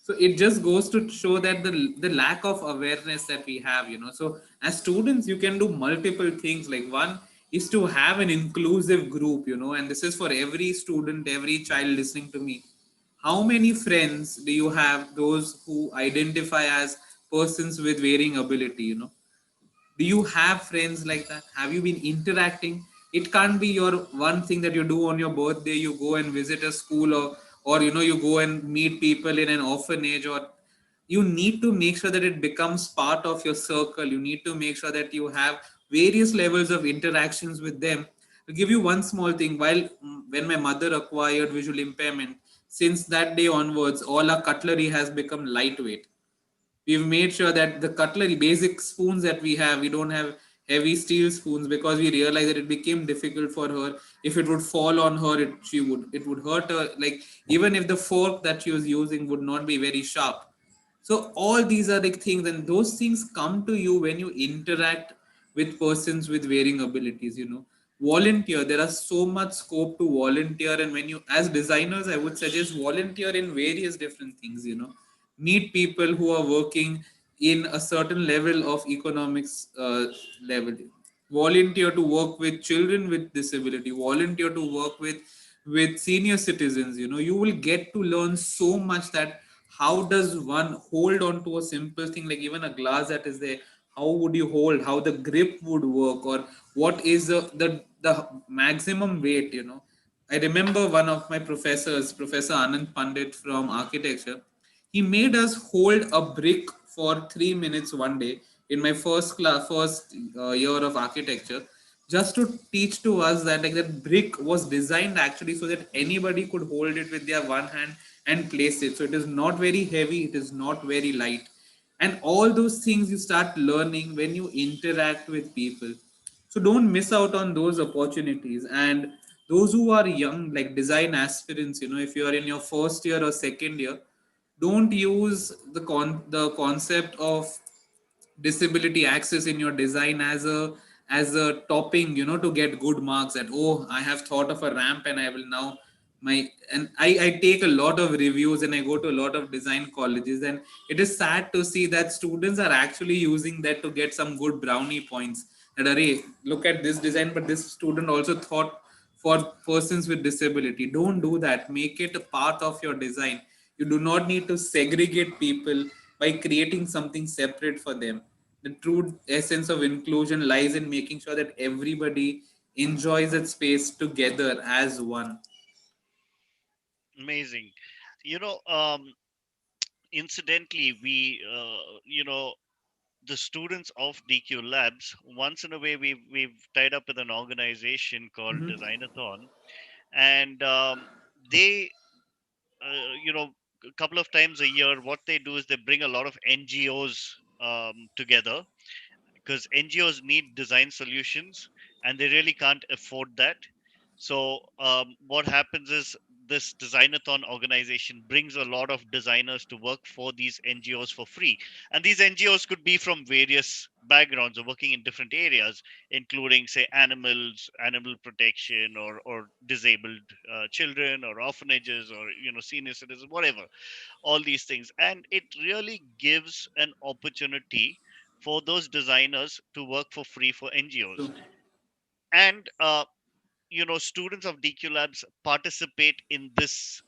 So it just goes to show that the lack of awareness that we have. So as students you can do multiple things. Like, one is to have an inclusive group, and this is for every student, every child listening to me. How many friends do you have, those who identify as persons with varying ability? Do you have friends like that? Have you been interacting? It can't be your one thing that you do on your birthday. You go and visit a school, or you go and meet people in an orphanage, or you need to make sure that it becomes part of your circle. You need to make sure that you have various levels of interactions with them. To give you one small thing, when my mother acquired visual impairment, since that day onwards all our cutlery has become lightweight. We've made sure that the cutlery, basic spoons that we have, we don't have heavy steel spoons, because we realized that it became difficult for her. If it would fall on her, it would hurt her. Like, even if the fork that she was using would not be very sharp. So all these are the things, and those things come to you when you interact with persons with varying abilities. Volunteer. There are so much scope to volunteer, and when you, as designers, I would suggest volunteer in various different things. Meet people who are working in a certain level of economics level. Volunteer to work with children with disability. Volunteer to work with senior citizens. You will get to learn so much, that how does one hold on to a simple thing, like even a glass that is there. How would you hold, how the grip would work, or what is the maximum weight. I remember one of my professors, Professor Anand Pandit from architecture. He made us hold a brick for 3 minutes one day in my first year of architecture, just to teach to us that, like, that brick was designed actually so that anybody could hold it with their one hand and place it. So it is not very heavy, it is not very light, and all those things you start learning when you interact with people. So don't miss out on those opportunities. And those who are young, like design aspirants, if you are in your first year or second year, don't use the concept of disability access in your design as a topping, to get good marks. That, oh, I have thought of a ramp and I will now my and I take a lot of reviews and I go to a lot of design colleges, and it is sad to see that students are actually using that to get some good brownie points. That, array, look at this design, but this student also thought for persons with disability. Don't do that. Make it a part of your design. You do not need to segregate people by creating something separate for them. The true essence of inclusion lies in making sure that everybody enjoys that space together as one. Amazing. You know, incidentally, the students of DQ Labs, once in a way, we've tied up with an organization called Mhm. Designathon, and they, a couple of times a year, what they do is they bring a lot of NGOs together, because NGOs need design solutions and they really can't afford that. So what happens is this designathon organization brings a lot of designers to work for these NGOs for free. And these NGOs could be from various backgrounds or working in different areas, including, say, animals, animal protection, or disabled children, or orphanages, or senior citizens, whatever, all these things. And it really gives an opportunity for those designers to work for free for NGOs. True. And students of DQ Labs participate in this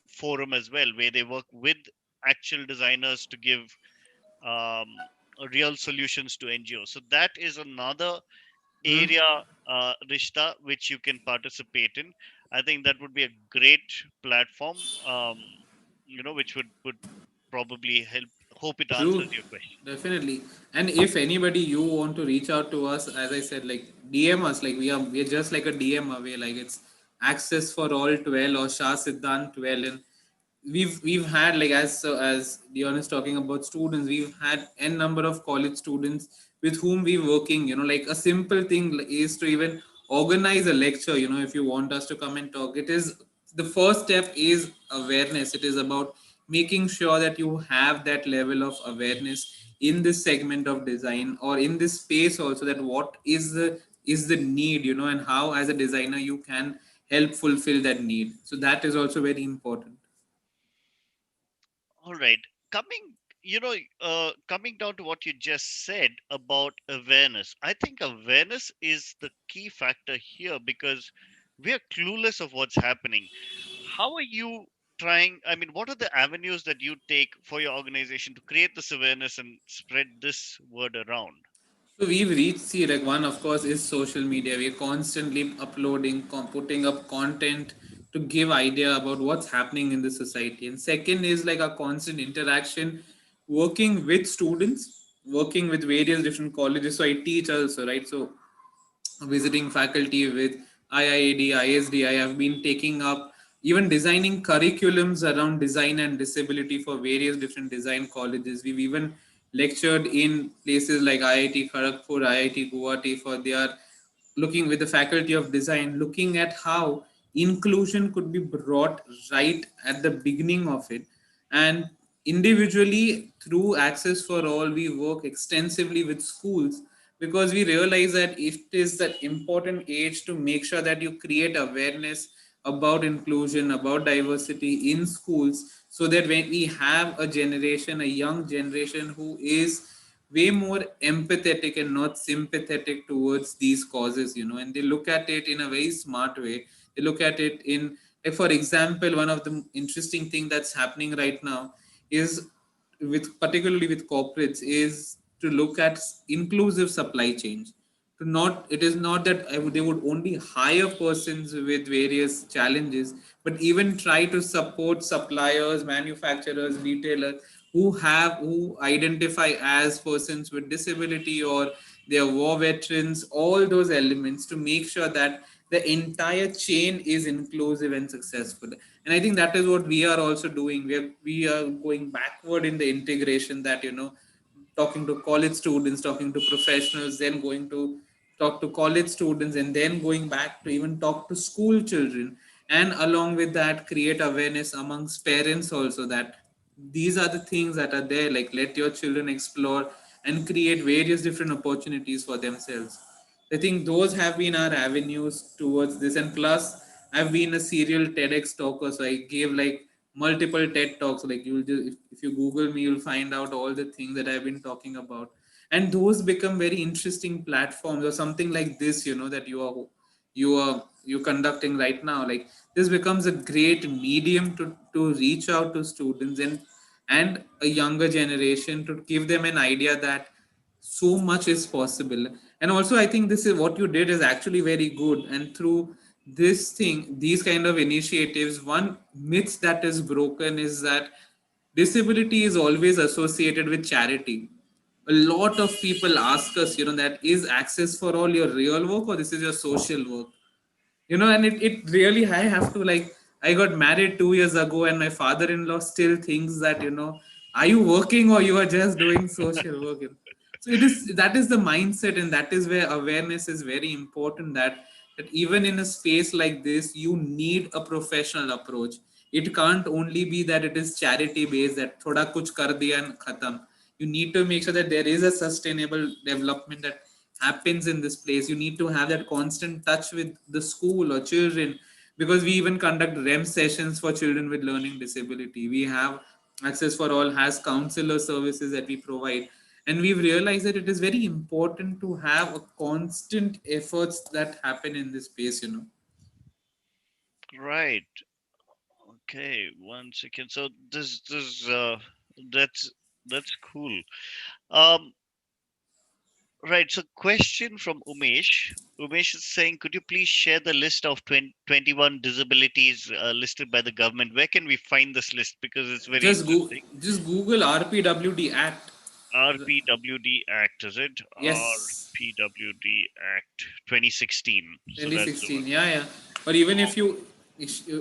forum as well, where they work with actual designers to give um, real solutions to NGOs. So that is another Mhm. area, Rishta, which you can participate in. I think that would be a great platform, which would probably help. Hope it answers True, your question. definitely. And if anybody you want to reach out to us, as I said, like DM us, like we're just like a DM away, like it's access for all 12 or Shah Siddhant 12. And we've had, like, as Dion is talking about students, we've had n number of college students with whom we're working. Like a simple thing is to even organize a lecture. If you want us to come and talk, it is the first step is awareness. It is about making sure that you have that level of awareness in this segment of design or in this space also, that what is the need, and how as a designer you can help fulfill that need. So that is also very important. All right. Coming, coming down to what you just said about awareness, I think awareness is the key factor here, because we're clueless of what's happening. How are you trying? I mean, what are the avenues that you take for your organization to create this awareness and spread this word around? So we've reached, see, like one, of course, is social media. We're constantly uploading, putting up content to give idea about what's happening in the society. And second is like a constant interaction, working with students, working with various different colleges. So I teach also, right? So visiting faculty with IIAD, ISD. I have been taking up even designing curriculums around design and disability for various different design colleges. We've even lectured in places like IIT Kharagpur, IIT Guwahati for their looking with the faculty of design, looking at how inclusion could be brought right at the beginning of it. And individually, through Access for All, we work extensively with schools because we realize that it is that important age to make sure that you create awareness about inclusion, about diversity in schools, so that when we have a generation, a young generation who is way more empathetic and not sympathetic towards these causes, and they look at it in a very smart way. They look at it in, like, for example, one of the interesting thing that's happening right now is, with particularly with corporates, is to look at inclusive supply chains. To not, it is not that they would only hire persons with various challenges, but even try to support suppliers, manufacturers, retailers who identify as persons with disability, or they are war veterans, all those elements, to make sure that the entire chain is inclusive and successful. And I think that is what we are also doing. We are going backward in the integration, that, talking to college students, talking to professionals, then going to talk to college students, and then going back to even talk to school children. And along with that, create awareness amongst parents also, that these are the things that are there. Like, let your children explore and create various different opportunities for themselves. I think those have been our avenues towards this. And plus, I've been a serial TEDx talker, so I gave like multiple TED talks. Like, you'll just, if you Google me, you'll find out all the things that I've been talking about, and those become very interesting platforms, or something like this, that you are conducting right now. Like, this becomes a great medium to reach out to students and a younger generation, to give them an idea that so much is possible. And also, I think this is what you did is actually very good. And through this thing, these kind of initiatives, one myth that is broken is that disability is always associated with charity. A lot of people ask us, that is access for all your real work or this is your social work? And it really, I have to, like, I got married 2 years ago and my father-in-law still thinks that, are you working or you are just doing social work? So it is, that is the mindset, and that is where awareness is very important, that even in a space like this you need a professional approach. It can't only be that it is charity based, that thoda kuch kar diya and khatam. You need to make sure that there is a sustainable development that happens in this place. You need to have that constant touch with the school or children, because we even conduct REM sessions for children with learning disability. We have Access for All has counselor services that we provide, and we've realized that it is very important to have a constant efforts that happen in this space. Right. Okay. 1 second. So that's that's cool. Um. Right. So, question from Umesh. Umesh is saying, could you please share the list of 21 disabilities listed by the government? Where can we find this list? Because it's very interesting. Just Google RPWD Act. RPWD Act, is it? Yes, RPWD Act 2016. So that's the one. 2016. Yeah, yeah. Or even if you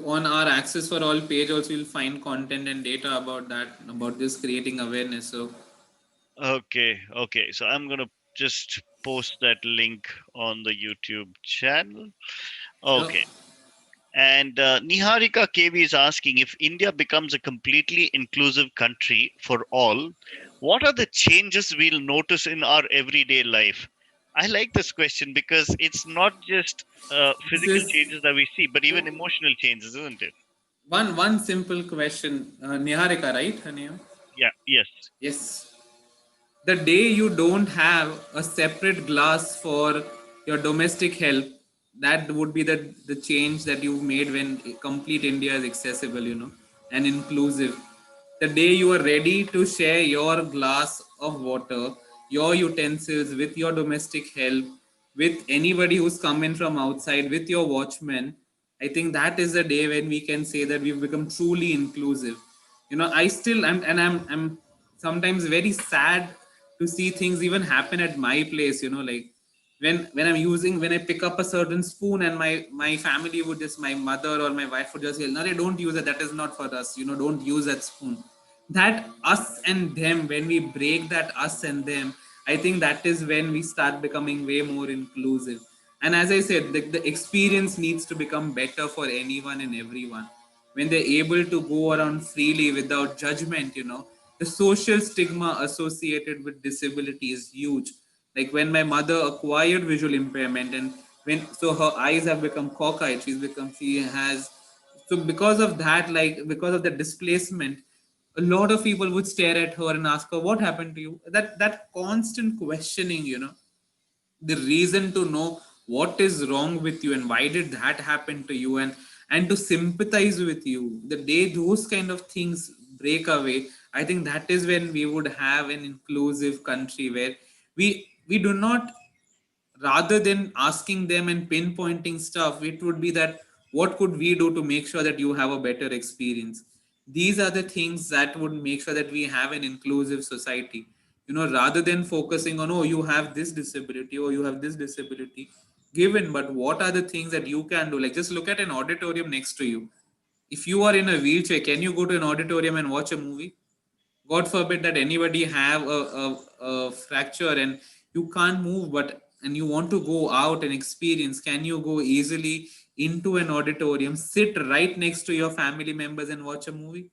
on our Access for All page also, you'll find content and data about that, about this creating awareness. So Okay, okay. So I'm gonna just post that link on the YouTube channel. sure. Okay. And Niharika KV is asking, if India becomes a completely inclusive country for all, what are the changes we'll notice in our everyday life? I like this question because it's not just This physical is changes that we see, but even emotional changes, isn't it? one simple question. Niharika, right? Her name? Yeah, yes. Yes. The day you don't have a separate glass for your domestic help, that would be the change that you've made when complete India is accessible, and inclusive. The day you are ready to share your glass of water, your utensils with your domestic help, with anybody who's come in from outside, with your watchman, I think that is the day when we can say that we've become truly inclusive. I still am, and I'm sometimes very sad to see things even happen at my place. Like when I pick up a certain spoon, and my family would just, my mother or my wife would just say, no, don't use it, that is not for us, don't use that spoon. That us and them, when we break that us and them, I think that is when we start becoming way more inclusive. And as I said, the experience needs to become better for anyone and everyone. When they're able to go around freely without judgment, the social stigma associated with disability is huge. Like when my mother acquired visual impairment, and when so her eyes have become cockeyed, she has, so because of that, like because of the displacement, a lot of people would stare at her and ask her, what happened to you? That constant questioning, the reason to know what is wrong with you and why did that happen to you, and to sympathize with you, the day those kind of things break away, I think that is when we would have an inclusive country where we do not, rather than asking them and pinpointing stuff, it would be that what could we do to make sure that you have a better experience. These are the things that would make sure that we have an inclusive society, rather than focusing on, oh, you have this disability or you have this disability given, but what are the things that you can do. Like just look at an auditorium next to you. If you are in a wheelchair, can you go to an auditorium and watch a movie? God forbid that anybody have a fracture and you can't move, but and you want to go out and experience, can you go easily into an auditorium, sit right next to your family members and watch a movie?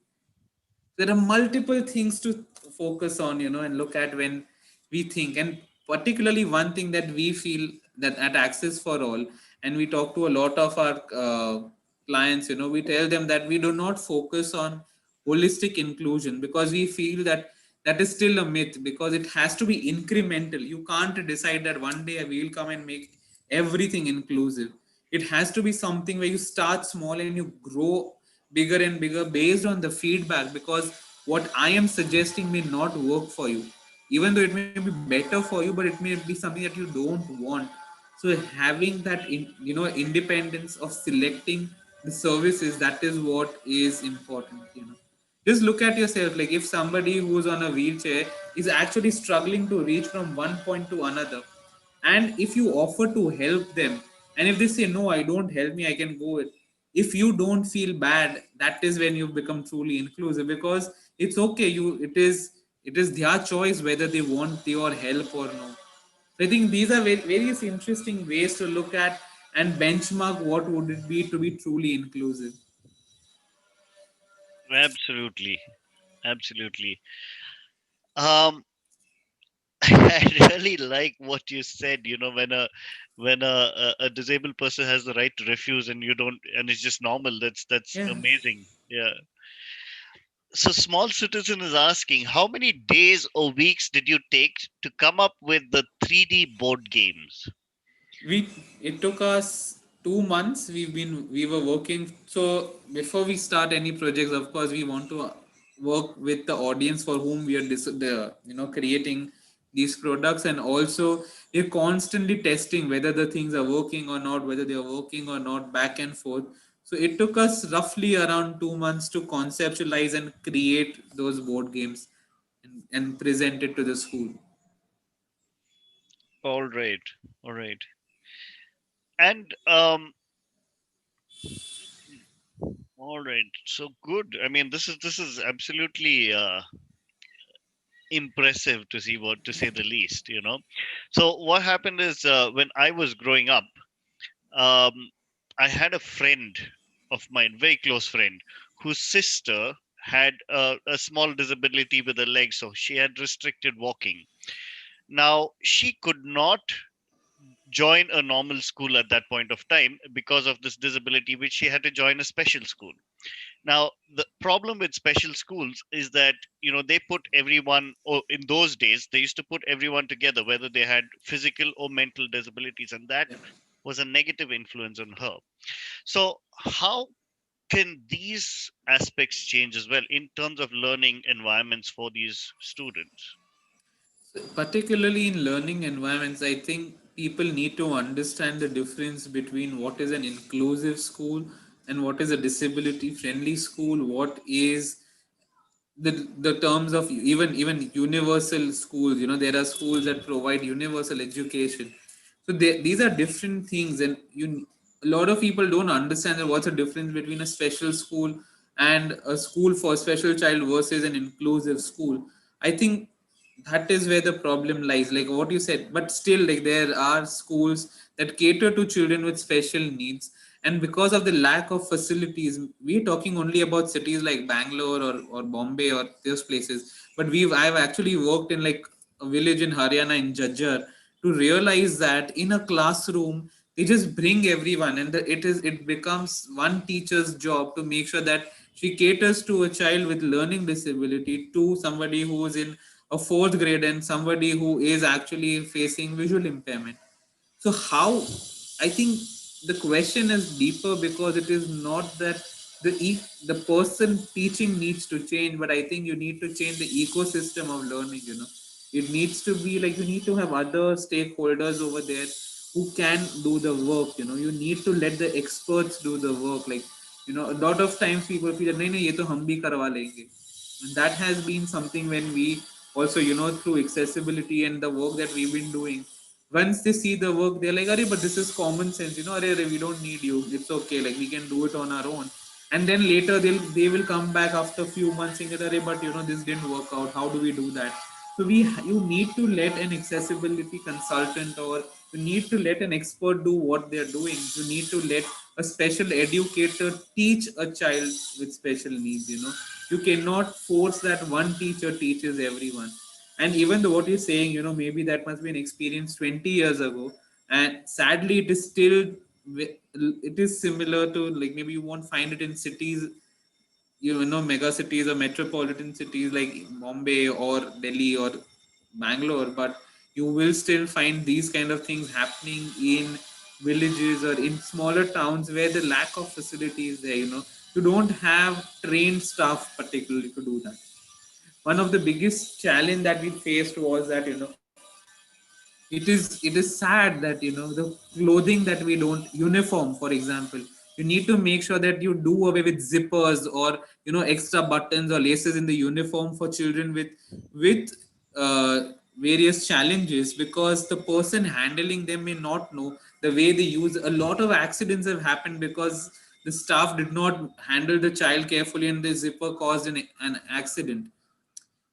There are multiple things to focus on, and look at when we think. And particularly one thing that we feel, that at Access for All, and we talk to a lot of our clients, we tell them that we do not focus on holistic inclusion, because we feel that that is still a myth, because it has to be incremental. You can't decide that one day we will come and make everything inclusive. It has to be something where you start small and you grow bigger and bigger based on the feedback, because what I am suggesting may not work for you, even though it may be better for you, but it may be something that you don't want. So having that independence of selecting the services, that is what is important. Just look at yourself, like if somebody who's on a wheelchair is actually struggling to reach from one point to another, and if you offer to help them, and if they say no, I don't, help me, I can go it, if you don't feel bad, that is when you become truly inclusive, because it's okay, it is their choice whether they want your help or no. So I think these are various interesting ways to look at and benchmark what would it be to be truly inclusive. Absolutely, absolutely. Um, I really like what you said. When a disabled person has the right to refuse, and you don't, and it's just normal. That's Yeah. amazing. Yeah. So small citizen is asking, how many days or weeks did you take to come up with the 3D board games? we It took us 2 months. We were working. So before we start any projects, of course we want to work with the audience for whom we are creating these products, and also we're constantly testing whether the things are working or not, whether they are working or not, back and forth. So it took us roughly around 2 months to conceptualize and create those board games, and present it to the school. All right, all right. And all right. So good. I mean, this is absolutely impressive to see, what to say the least. So what happened is, when I was growing up, um, I had a friend of mine, very close friend, whose sister had a small disability with her leg, so she had restricted walking. Now she could not join a normal school at that point of time because of this disability, which she had to join a special school. Now, the problem with special schools is that, they put everyone, or in those days, they used to put everyone together, whether they had physical or mental disabilities, and that was a negative influence on her. So, how can these aspects change as well in terms of learning environments for these students? Particularly in learning environments, I think people need to understand the difference between what is an inclusive school and what is a disability friendly school, what is the terms of even universal schools. There are schools that provide universal education. So these are different things, and a lot of people don't understand that what's the difference between a special school and a school for special child versus an inclusive school. I think that is where the problem lies, like what you said. But still, like, there are schools that cater to children with special needs, and because of the lack of facilities, we're talking only about cities like Bangalore or Bombay or those places. But I've actually worked in like a village in Haryana, in Jajjar, to realize that in a classroom they just bring everyone, and it becomes one teacher's job to make sure that she caters to a child with learning disability, to somebody who is in a fourth grade, and somebody who is actually facing visual impairment. So how, I think the question is deeper, because it is not that the person teaching needs to change, but I think you need to change the ecosystem of learning. It needs to be like you need to have other stakeholders over there who can do the work. You need to let the experts do the work. Like, a lot of times people feel that nahi nahi ye to hum bhi karwa lenge. And that has been something when we also, through accessibility and the work that we've been doing, once they see the work, they're like, Arey, but this is common sense, Arey, Arey, we don't need you. It's okay, like we can do it on our own. And then later they will come back after a few months saying that, Arey, but this didn't work out. How do we do that? So you need to let an accessibility consultant, or you need to let an expert do what they're doing. You need to let a special educator teach a child with special needs. You cannot force that one teacher teaches everyone. And even though what you're saying, maybe that must be an experience 20 years ago, and sadly it is still it is similar to, like, maybe you won't find it in cities, mega cities or metropolitan cities like Bombay or Delhi or Bangalore, but you will still find these kind of things happening in villages or in smaller towns where the lack of facilities there, you don't have trained staff particularly to do that. One of the biggest challenge that we faced was that, it is sad that, the clothing that we don't uniform, for example, you need to make sure that you do away with zippers or, extra buttons or laces in the uniform for children with various challenges, because the person handling them may not know the way they use. A lot of accidents have happened because the staff did not handle the child carefully and the zipper caused an accident.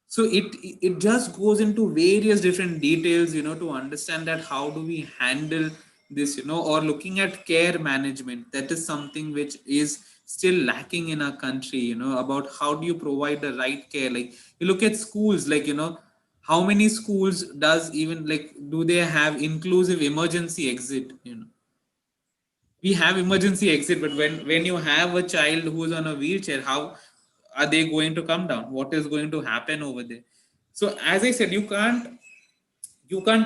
So it just goes into various different details, to understand that how do we handle this, or looking at care management. That is something which is still lacking in our country, about how do you provide the right care. Like, you look at schools, like, how many schools does even, like, do they have inclusive emergency exit? We have emergency exit, but when you have a child who's on a wheelchair, how are they going to come down? What is going to happen over there? So as I said, you can't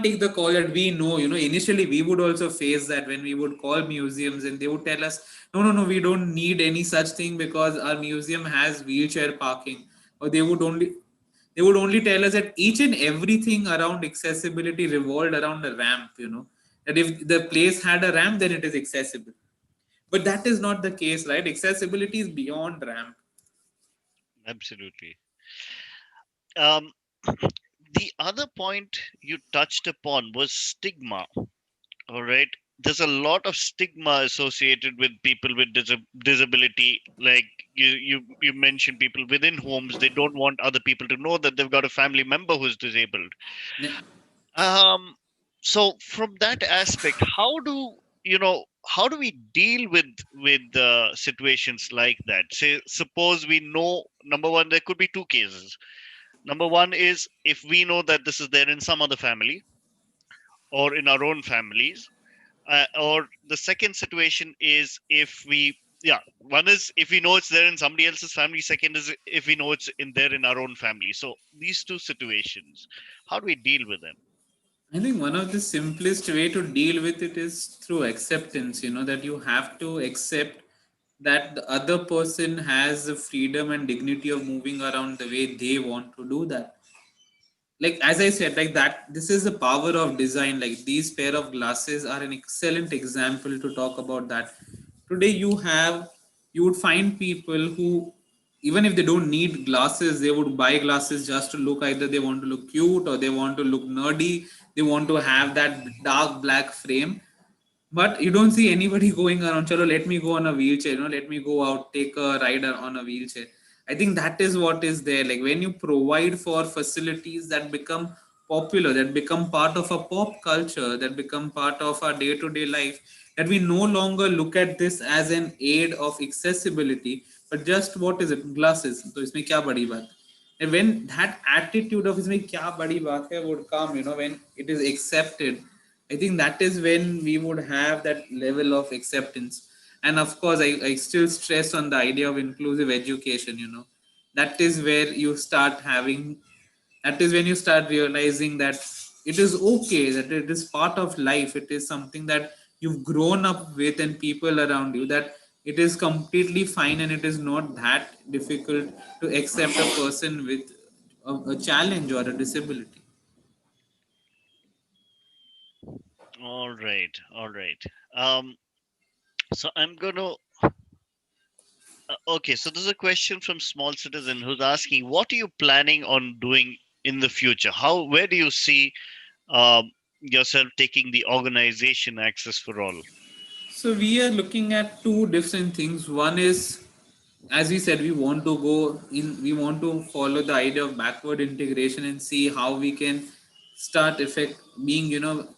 take the call that we know. Initially we would also face that when we would call museums and they would tell us, no, no, no, we don't need any such thing because our museum has wheelchair parking. Or they would only tell us that each and everything around accessibility revolved around a ramp, that if the place had a ramp, then it is accessible. But that is not the case, right? Accessibility is beyond ramp. Absolutely. Um, the other point you touched upon was stigma. All right. There's a lot of stigma associated with people with disability. Like you mentioned, people within homes, they don't want other people to know that they've got a family member who's disabled. Yeah. Um, so from that aspect, how do we deal with situations like that? Say, suppose we know, number one, there could be two cases. Number one is if we know that this is there in some other family or in our own families, or the second situation is if we, yeah, one is if we know it's there in somebody else's family. Second is if we know it's in there in our own family. So these two situations, how do we deal with them? I think one of the simplest way to deal with it is through acceptance, that you have to accept that the other person has the freedom and dignity of moving around the way they want to do that. Like, as I said, like that, this is the power of design. Like, these pair of glasses are an excellent example to talk about that. Today you would find people who, even if they don't need glasses, they would buy glasses just to look, either they want to look cute or they want to look nerdy, they want to have that dark black frame. But you don't see anybody going around, chalo, let me go on a wheelchair, let me go out, take a ride on a wheelchair. I think that is what is there. Like, when you provide for facilities that become popular, that become part of a pop culture, that become part of our day-to-day life, that we no longer look at this as an aid of accessibility, but just, what is it, glasses, so isme kya badi baat. And when that attitude of isme kya badi baat hai would come, when it is accepted, I think that is when we would have that level of acceptance. And of course, I still stress on the idea of inclusive education. That is where you start having, that is when you start realizing that it is okay, that it is part of life, it is something that you've grown up with and people around you, that it is completely fine and it is not that difficult to accept a person with a challenge or a disability. All right, all right. Um, so I'm gonna. Okay, so there's a question from small citizen who's asking, what are you planning on doing in the future? Where do you see yourself taking the organization Access for All? So we are looking at two different things. One is, as we said, we want to go in, we want to follow the idea of backward integration and see how we can start being,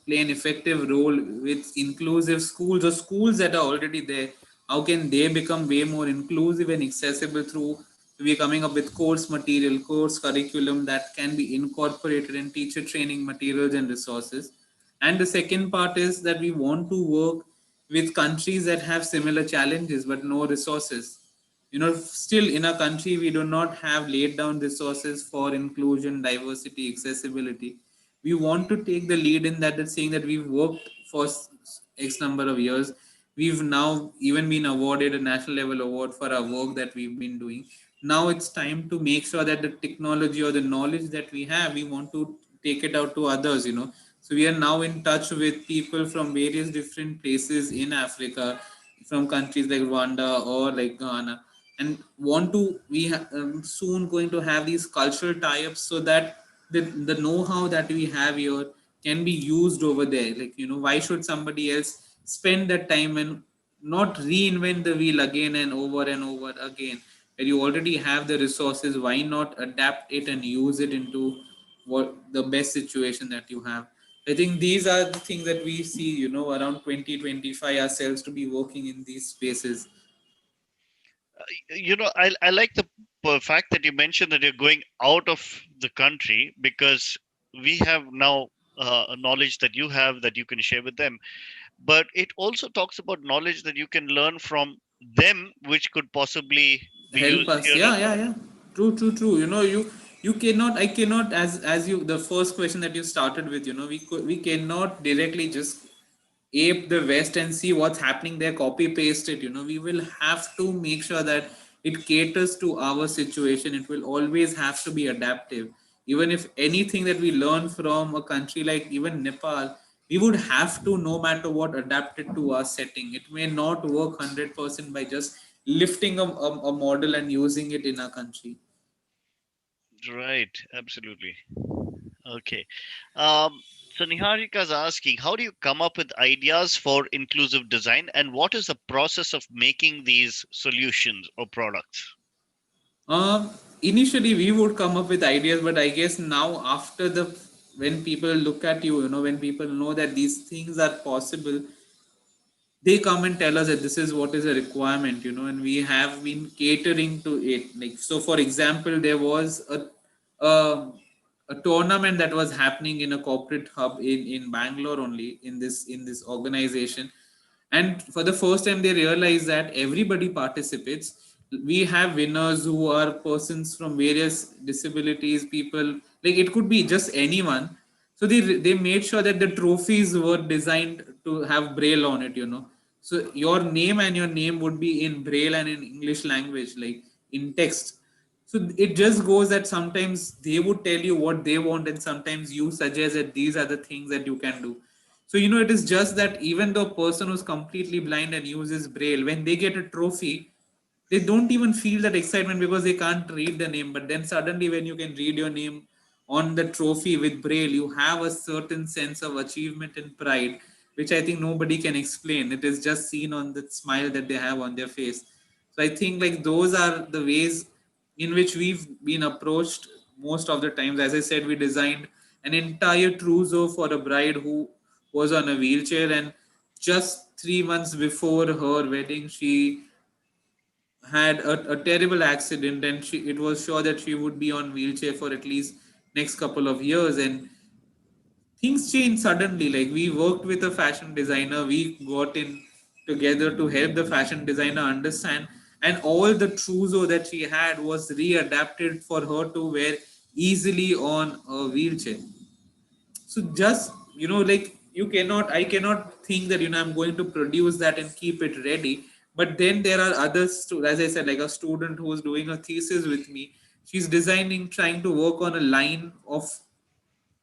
play an effective role with inclusive schools or schools that are already there. How can they become way more inclusive and accessible through, we're coming up with course material, course curriculum that can be incorporated in teacher training materials and resources. And the second part is that we want to work with countries that have similar challenges but no resources. Still in our country, we do not have laid down resources for inclusion, diversity, accessibility. We want to take the lead in that, saying that we've worked for X number of years, we've now even been awarded a national level award for our work that we've been doing. Now it's time to make sure that the technology or the knowledge that we have, we want to take it out to others, So we are now in touch with people from various different places in Africa, from countries like Rwanda or like Ghana, and want to soon going to have these cultural tie-ups so that the know-how that we have here can be used over there. Like, why should somebody else spend that time and not reinvent the wheel again and over again? Where you already have the resources, why not adapt it and use it into what the best situation that you have? I think these are the things that we see, around 2025 ourselves to be working in these spaces. I like the fact that you mentioned that you're going out of the country, because we have now a knowledge that you have that you can share with them, but it also talks about knowledge that you can learn from them, which could possibly be Help used us. here Yeah, as yeah, well. yeah. True, true, true. You cannot, I cannot, as you, the first question that you started with, we cannot directly just ape the West and see what's happening there, copy paste it. We will have to make sure that it caters to our situation. It will always have to be adaptive. Even if anything that we learn from a country like even Nepal, we would have to, no matter what, adapt it to our setting. It may not work 100% by just lifting a model and using it in our country. Right, absolutely. Okay. Um, so Niharika's asking, how do you come up with ideas for inclusive design, and what is the process of making these solutions or products? Um, Initially we would come up with ideas, but I guess now after the when people look at you, when people know that these things are possible, they come and tell us that this is what is a requirement, and we have been catering to it. Like, so for example, there was a, a tournament that was happening in a corporate hub in Bangalore, only in this organization. And for the first time they realized that everybody participates. We have winners who are persons from various disabilities, people, like it could be just anyone. So they made sure that the trophies were designed to have Braille on it, so your name and your name would be in Braille and in English language, like in text. So it just goes that sometimes they would tell you what they want, and sometimes you suggest that these are the things that you can do. So, it is just that even though a person who's completely blind and uses Braille, when they get a trophy, they don't even feel that excitement because they can't read the name. But then suddenly, when you can read your name on the trophy with Braille, you have a certain sense of achievement and pride, which I think nobody can explain. It is just seen on the smile that they have on their face. So I think like those are the ways in which we've been approached most of the times. As I said, we designed an entire trousseau for a bride who was on a wheelchair, and just 3 months before her wedding, she had a terrible accident, and it was sure that she would be on wheelchair for at least next couple of years. And things changed suddenly. Like, we worked with a fashion designer, we got in together to help the fashion designer understand, and all the trousseau that she had was readapted for her to wear easily on a wheelchair. So just, like, I cannot think that, I'm going to produce that and keep it ready. But then there are others too, as I said, like a student who's doing a thesis with me. She's designing, trying to work on a line of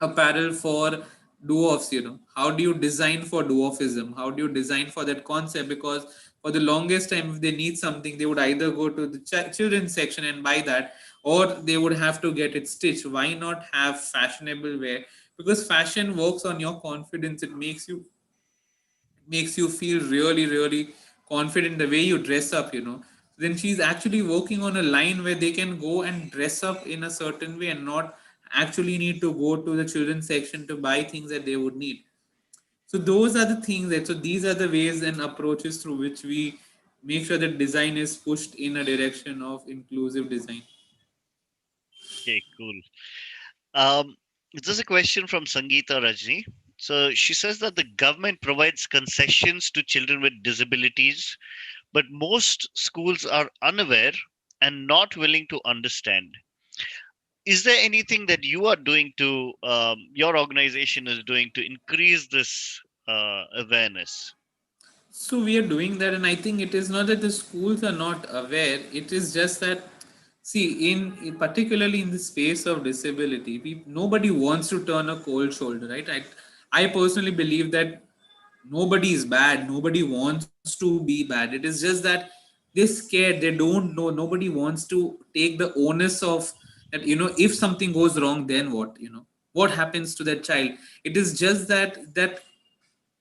apparel for dwarfs. How do you design for dwarfism? How do you design for that concept? Because for the longest time, if they need something, they would either go to the children's section and buy that, or they would have to get it stitched. Why not have fashionable wear? Because fashion works on your confidence. It makes you feel really, really confident the way you dress up. Then she's actually working on a line where they can go and dress up in a certain way and not actually need to go to the children's section to buy things that they would need. So those are the things that, so these are the ways and approaches through which we make sure that design is pushed in a direction of inclusive design. Okay, cool. Um, there's a question from Sangeeta Rajni. So she says that the government provides concessions to children with disabilities, but most schools are unaware and not willing to understand. Is there anything that you are doing to, your organization is doing to increase this awareness? So we are doing that, and I think it is not that the schools are not aware. It is just that, see, particularly in the space of disability, nobody wants to turn a cold shoulder, right? I personally believe that nobody is bad. Nobody wants to be bad. It is just that they're scared. They don't know. Nobody wants to take the onus of that. If something goes wrong, then what? What happens to that child? It is just that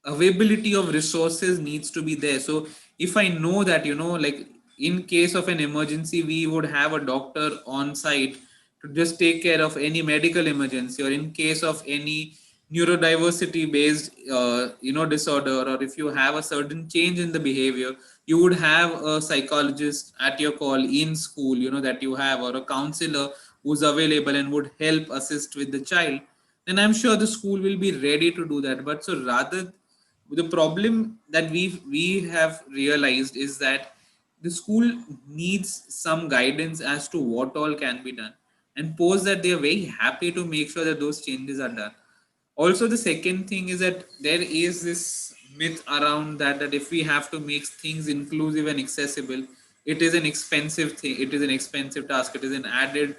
availability of resources needs to be there. So if I know that, like in case of an emergency, we would have a doctor on site to just take care of any medical emergency, or in case of any neurodiversity based disorder, or if you have a certain change in the behavior, you would have a psychologist at your call in school, that you have, or a counselor who's available and would help assist with the child. Then I'm sure the school will be ready to do that. But so rather, the problem that we have realized is that the school needs some guidance as to what all can be done, and post that they are very happy to make sure that those changes are done. Also, the second thing is that there is this myth around that if we have to make things inclusive and accessible, it is an expensive thing, it is an expensive task, it is an added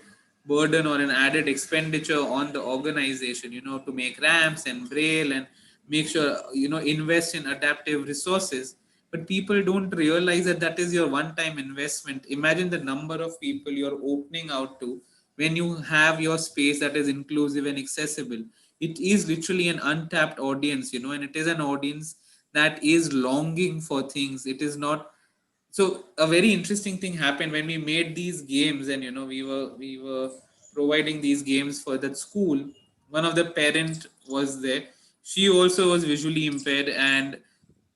burden or an added expenditure on the organization, to make ramps and braille and make sure, invest in adaptive resources. But people don't realize that that is your one time investment. Imagine the number of people you're opening out to when you have your space that is inclusive and accessible. It is literally an untapped audience, and it is an audience that is longing for things. It is not. So a very interesting thing happened when we made these games, and we were providing these games for that school. One of the parent was there. She also was visually impaired, and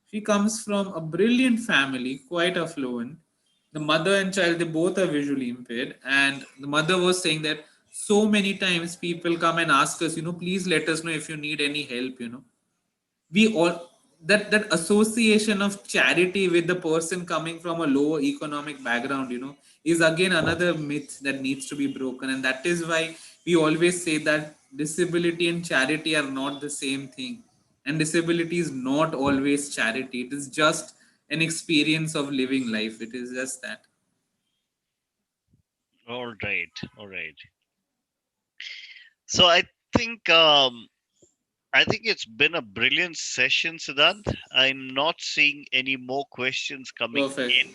she comes from a brilliant family, quite affluent. The mother and child, they both are visually impaired, and the mother was saying that so many times people come and ask us, please let us know if you need any help. We all, that association of charity with the person coming from a lower economic background, is again another myth that needs to be broken. And that is why we always say that disability and charity are not the same thing, and disability is not always charity. It is just an experience of living life. It is just that. All right, all right. So think I think it's been a brilliant session, Siddhant. I'm not seeing any more questions coming Perfect. in,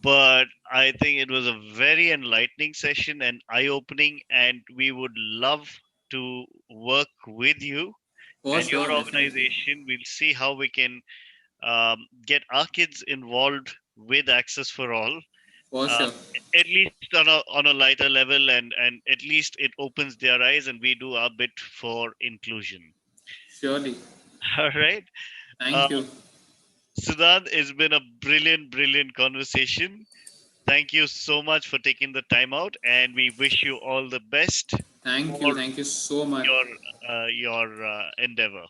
but I think it was a very enlightening session and eye-opening, and we would love to work with you For and sure, your definitely. organization. We'll see how we can get our kids involved with Access for All, For uh, sure. at least on a lighter level, and at least it opens their eyes, and we do our bit for inclusion. Surely. All right. Uh, Thank you. Siddhant, it's been a brilliant, brilliant conversation. Thank you so much for taking the time out, and we wish you all the best Thank you. for Thank you so much. your endeavor.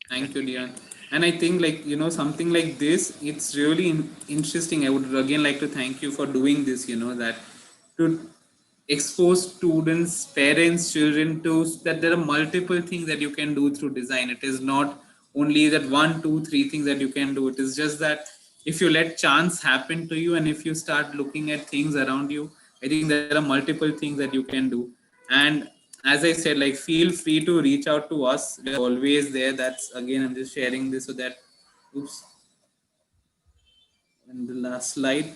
Thank you, Dion. And I think, like, something like this, it's really interesting. I would again like to thank you for doing this, that to expose students, parents, children to that there are multiple things that you can do through design. It is not only that one, two, three things that you can do. It is just that if you let chance happen to you, and if you start looking at things around you, I think there are multiple things that you can do. And as I said, like, feel free to reach out to us. We are always there. That's again, I'm just sharing this so that, oops, and the last slide.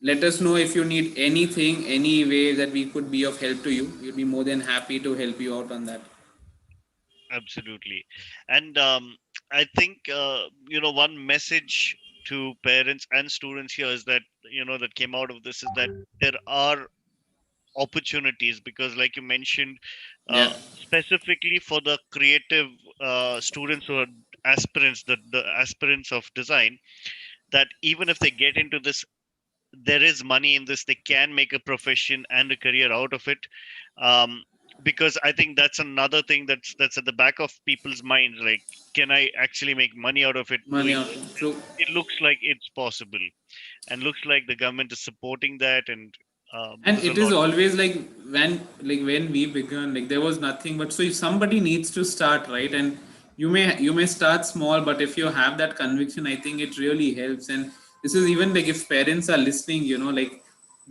Let us know if you need anything, any way that we could be of help to you. We'll be more than happy to help you out on that. Absolutely. And I think, one message to parents and students here is that, that came out of this is that there are opportunities, because like you mentioned, uh, Yeah, specifically for the creative students who are aspirants, the aspirants of design, that even if they get into this, there is money in this, they can make a profession and a career out of it. um, because I think that's another thing that's at the back of people's minds, like, can I actually make money out of it money doing out. this? And True. it looks like it's possible, and looks like the government is supporting that, and And there's a it is lot. always like when we began, like there was nothing. But so if somebody needs to start, right? And You may start small, but if you have that conviction, I think it really helps. And this is even like, if parents are listening, like,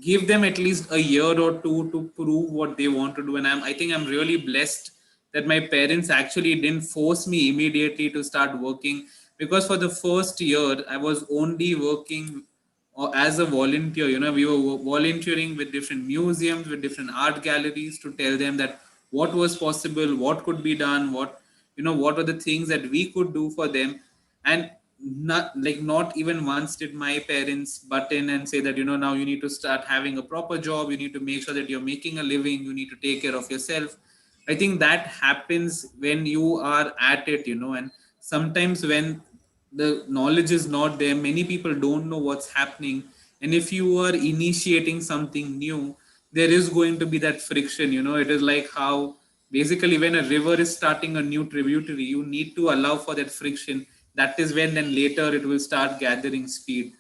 give them at least a year or two to prove what they want to do. And I think I'm really blessed that my parents actually didn't force me immediately to start working, because for the first year I was only working or as a volunteer. We were volunteering with different museums, with different art galleries, to tell them that what was possible, what could be done, what are the things that we could do for them. And not even once did my parents butt in and say that, now you need to start having a proper job, you need to make sure that you're making a living, you need to take care of yourself. I think that happens when you are at it, and sometimes when the knowledge is not there, many people don't know what's happening. And if you are initiating something new, there is going to be that friction. It is like how, basically, when a river is starting a new tributary, you need to allow for that friction. That is when then later it will start gathering speed.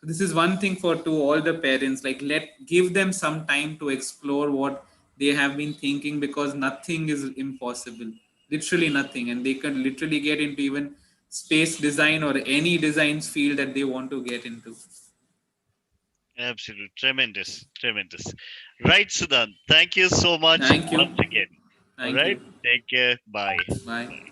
So this is one thing for to all the parents, like, give them some time to explore what they have been thinking, because nothing is impossible, literally nothing. And they can literally get into even space design or any designs field that they want to get into. Absolute tremendous, tremendous. Right, Siddhant. Thank you so much Thank you. once again. All Thank right. you. Take care. Bye. Bye.